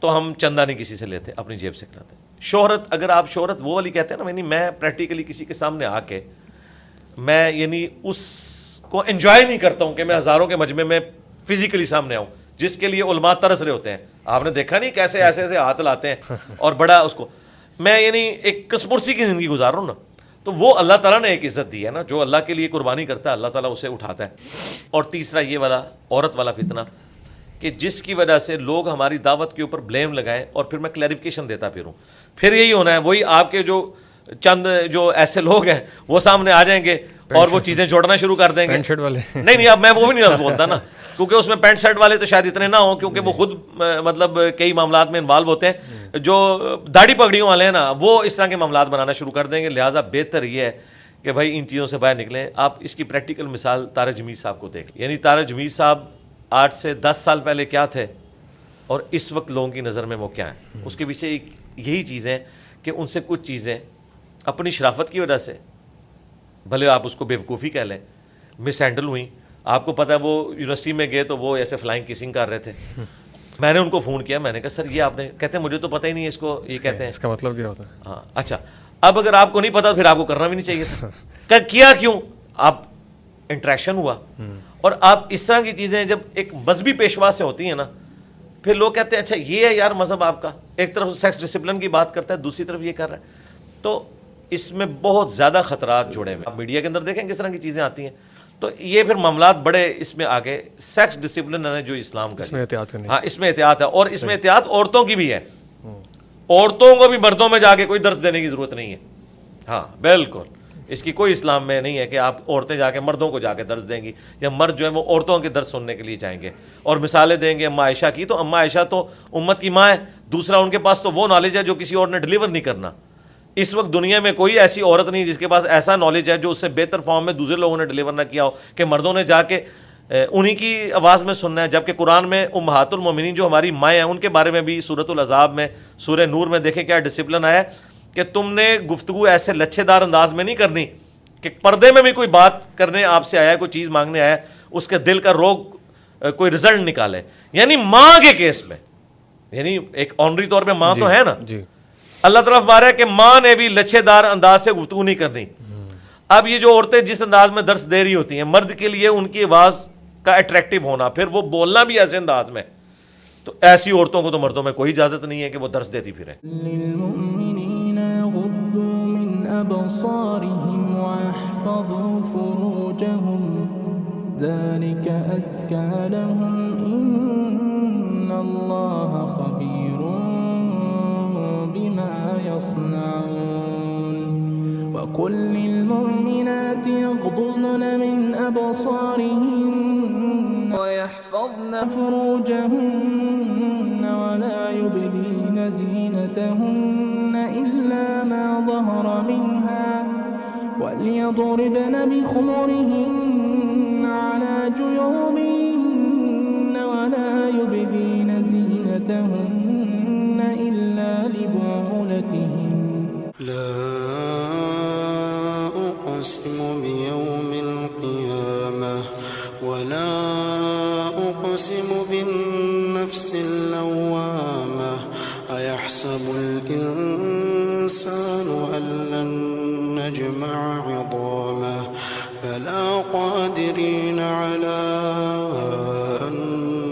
تو ہم چندہ نہیں کسی سے لیتے, اپنی جیب سے کراتے. شہرت, اگر آپ شہرت وہ والی کہتے ہیں نا, یعنی میں پریکٹیکلی کسی کے سامنے آ کے میں یعنی اس کو انجوائے نہیں کرتا ہوں کہ میں ہزاروں کے مجمع میں فزیکلی سامنے آؤں, جس کے لیے علماء ترس رہے ہوتے ہیں. آپ نے دیکھا نہیں کیسے ایسے ایسے ہاتھ لاتے ہیں اور بڑا اس کو, میں یعنی ایک کسپرسی کی زندگی گزار رہا ہوں نا, تو وہ اللہ تعالیٰ نے ایک عزت دی ہے نا, جو اللہ کے لیے قربانی کرتا ہے اللہ تعالیٰ اسے اٹھاتا ہے. اور تیسرا یہ والا عورت والا فتنہ کہ جس کی وجہ سے لوگ ہماری دعوت کے اوپر بلیم لگائیں اور پھر میں کلیریفیکیشن دیتا پھروں, پھر یہی ہونا ہے, وہی آپ کے جو چند جو ایسے لوگ ہیں وہ سامنے آ جائیں گے اور وہ چیزیں چھوڑنا شروع کر دیں گے. پینٹ شرٹ والے نہیں اب میں وہ بھی نہیں بولتا نا, کیونکہ اس میں پینٹ شرٹ والے تو شاید اتنے نہ ہوں, کیونکہ وہ خود مطلب کئی معاملات میں انوالو ہوتے ہیں. جو داڑھی پگڑیوں والے ہیں نا وہ اس طرح کے معاملات بنانا شروع کر دیں گے. لہٰذا بہتر یہ ہے کہ بھائی ان چیزوں سے باہر نکلیں. آپ اس کی پریکٹیکل مثال طارق جمیل صاحب کو دیکھ, یعنی طارق جمیل صاحب 8 سے 10 سال پہلے کیا تھے اور اس وقت لوگوں کی نظر میں وہ کیا ہیں. اس کے پیچھے ایک یہی چیز ہے کہ ان سے کچھ چیزیں اپنی شرافت کی وجہ سے, بھلے آپ اس کو بیوقوفی کہہ لیں, مس ہینڈل ہوئیں. آپ کو پتہ ہے وہ یونیورسٹی میں گئے تو وہ ایسے فلائنگ کسنگ کر رہے تھے. میں نے ان کو فون کیا, میں نے کہا سر یہ آپ نے, کہتے ہیں مجھے تو پتہ ہی نہیں اس کو یہ کہتے ہیں. اس کا مطلب کیا ہوتا ہے؟ ہاں اچھا, اب اگر آپ کو نہیں پتا پھر آپ کو کرنا بھی نہیں چاہیے تھا. کیا کیوں؟ آپ انٹریکشن ہوا. اور آپ اس طرح کی چیزیں جب ایک مذہبی پیشوا سے ہوتی ہیں نا, پھر لوگ کہتے ہیں اچھا یہ ہے یار مذہب آپ کا, ایک طرف سیکس ڈسپلن کی بات کرتا ہے, دوسری طرف یہ کر رہا ہے. تو اس میں بہت زیادہ خطرات جڑے ہوئے. آپ میڈیا کے اندر دیکھیں کس طرح کی چیزیں آتی ہیں, تو یہ پھر معاملات بڑے اس میں آگے. سیکس ڈسپلن ہے جو اسلام کا, اس میں احتیاط کرنی, ہاں اس میں احتیاط ہے, اور اس میں احتیاط عورتوں کی بھی ہے. عورتوں کو بھی مردوں میں جا کے کوئی درس دینے کی ضرورت نہیں ہے. ہاں بالکل, اس کی کوئی اسلام میں نہیں ہے کہ آپ عورتیں جا کے مردوں کو جا کے درس دیں گی, یا مرد جو ہے وہ عورتوں کے درس سننے کے لیے جائیں گے اور مثالیں دیں گے اماں عائشہ کی. تو اماں عائشہ تو امت کی ماں ہے, دوسرا ان کے پاس تو وہ نالج ہے جو کسی اور نے ڈلیور نہیں کرنا. اس وقت دنیا میں کوئی ایسی عورت نہیں جس کے پاس ایسا نالج ہے جو اس سے بہتر فارم میں دوسرے لوگوں نے ڈلیور نہ کیا ہو, کہ مردوں نے جا کے انہی کی آواز میں سننا ہے. جبکہ قرآن میں امہات المومنین جو ہماری مائیں ہیں ان کے بارے میں بھی سورۃ الاحزاب میں, سورہ نور میں دیکھیں کیا ڈسپلن آیا کہ تم نے گفتگو ایسے لچھے دار انداز میں نہیں کرنی کہ پردے میں بھی کوئی بات کرنے آپ سے آیا, کوئی چیز مانگنے آیا, اس کے دل کا روگ کوئی رزلٹ نکالے. یعنی ماں کے کیس میں, یعنی ایک آنری طور پہ ماں تو ہے نا, اللہ طرف بارہ ہے کہ ماں نے بھی لچھے دار انداز سے گفتگو نہیں کرنی. اب یہ جو عورتیں جس انداز میں درس دے رہی ہوتی ہیں, مرد کے لیے ان کی آواز کا اٹریکٹیو ہونا, پھر وہ بولنا بھی ایسے انداز میں, تو ایسی عورتوں کو تو مردوں میں کوئی اجازت نہیں ہے کہ وہ درس دیتی پھریں. وقل للمؤمنات يغضضن من أبصارهن ويحفظن فروجهن ولا يبدين زينتهن إلا ما ظهر منها وليضربن بخمرهن على جيوبهن ولا يبدين زينتهن إلا لبعولتهن. لا أقسم بيوم القيامة ولا أقسم بالنفس اللوامة أيحسب الإنسان أن لن نجمع عظامه بلى قادرين على أن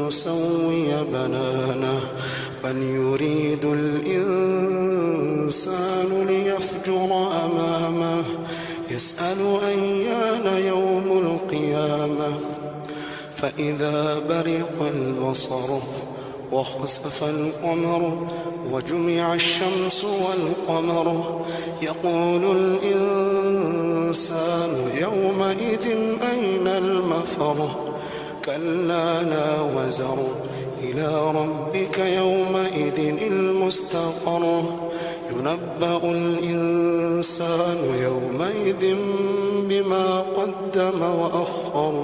نسوي بنانه بل يريد الإنسان ليفجر أمامه يسأل أيان يوم القيامة فإذا برق البصر وخسف القمر وجمع الشمس والقمر يقول الإنسان يومئذ أين المفر كلا لا وزر إلى ربك يومئذ المستقر ينبأ الإنسان يومئذ بما قدم وأخر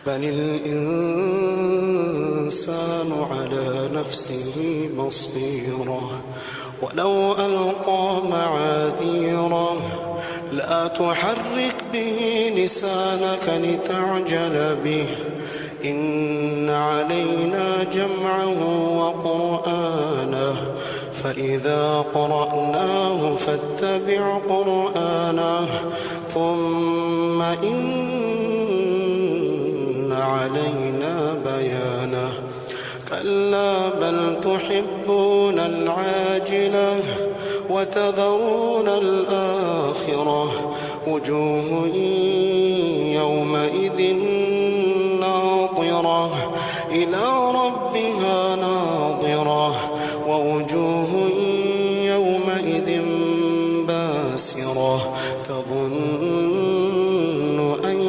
بل الإنسان على نفسه بصيرة ولو ألقى معاذيره لا تحرك به لسانك لتعجل به إن علينا جمعه وقرآنه فإذا قرأناه فاتبع قرآنه ثم إن علينا بيانه كلا بل تحبون العاجلة وتذرون الآخرة وجوه يومئذ ناظرة إلى ربها ناظرة ووجوه يومئذ باسرة تظن أن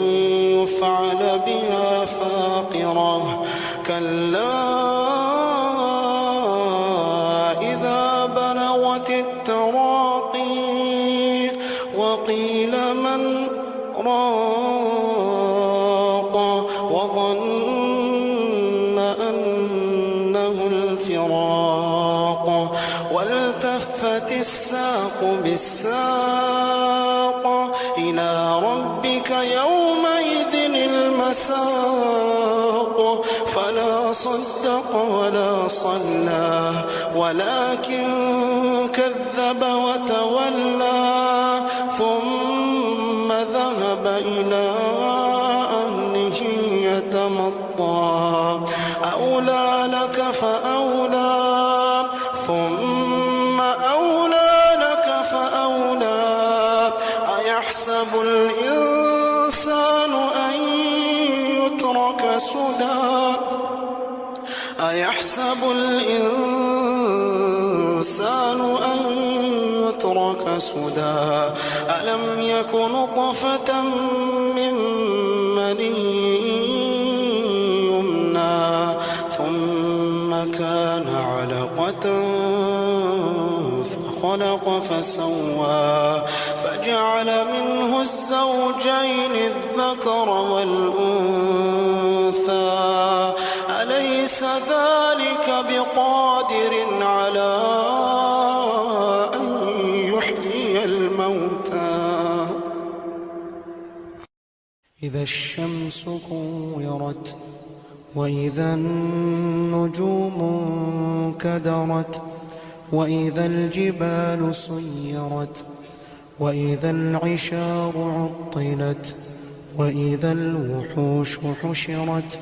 يفعل بها فاقرة كلا إذا بلغت التراقي وقيل من راق وظن أنه الفراق والتفت الساق بالساق إلى ربك يومئذ المساق فلا صدق ولا صلى ولكن كذب وتولى ثم ذهب إلى أهله يتمطى أولى لك فأولى ثم أولى لك فأولى أيحسب الإنسان أن يترك سدى أيحسب الإنسان أن يترك سدى ألم يك نطفة من مني يمنى ثم كان علقة فخلق فسوى فجعل منه الزوجين الذكر والأنثى أليس ذلك بقادر على أن يحيي الموتى إذا الشمس كورت وإذا النجوم انكدرت وإذا الجبال سيرت وإذا العشار عطلت وإذا الوحوش حشرت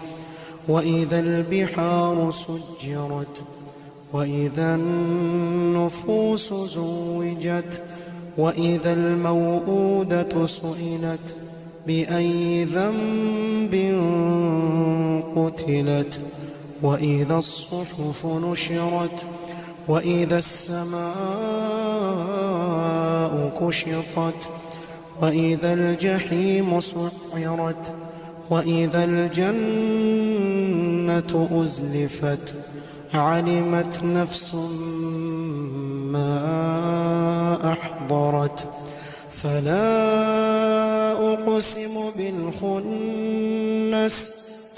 وإذا البحار سجرت وإذا النفوس زوجت وإذا الموءودة سئلت بأي ذنب قتلت وإذا الصحف نشرت وإذا السماء كشطت وإذا الجحيم سعرت وإذا الجنة أزلفت علمت نفس ما أحضرت فلا أقسم بالخنس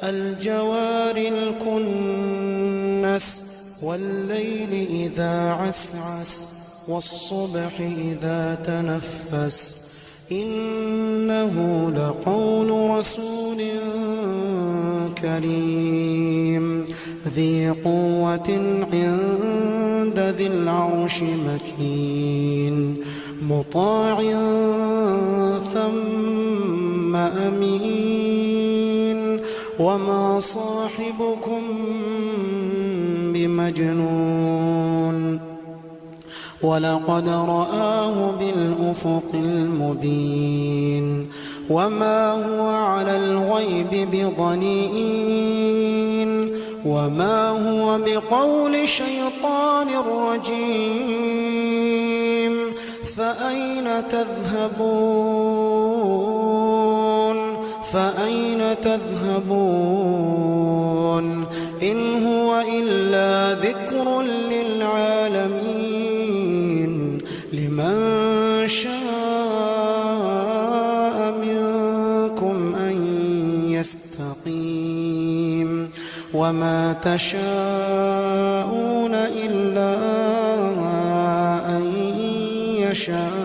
الجوار الكنس والليل إذا عسعس والصبح إذا تنفس إنه لقول رسول كريم ذي قوة عند ذي العرش مكين مطاع ثم أمين وما صاحبكم بمجنون ولقد رآه بالأفق المبين وما هو على الغيب بضنين وما هو بقول شيطان رجيم فأين تذهبون فأين تذهبون إن هو إلا ذكر للعالمين لمن شاء منكم أن يستقيم وما تشاءون إلا أن يشاء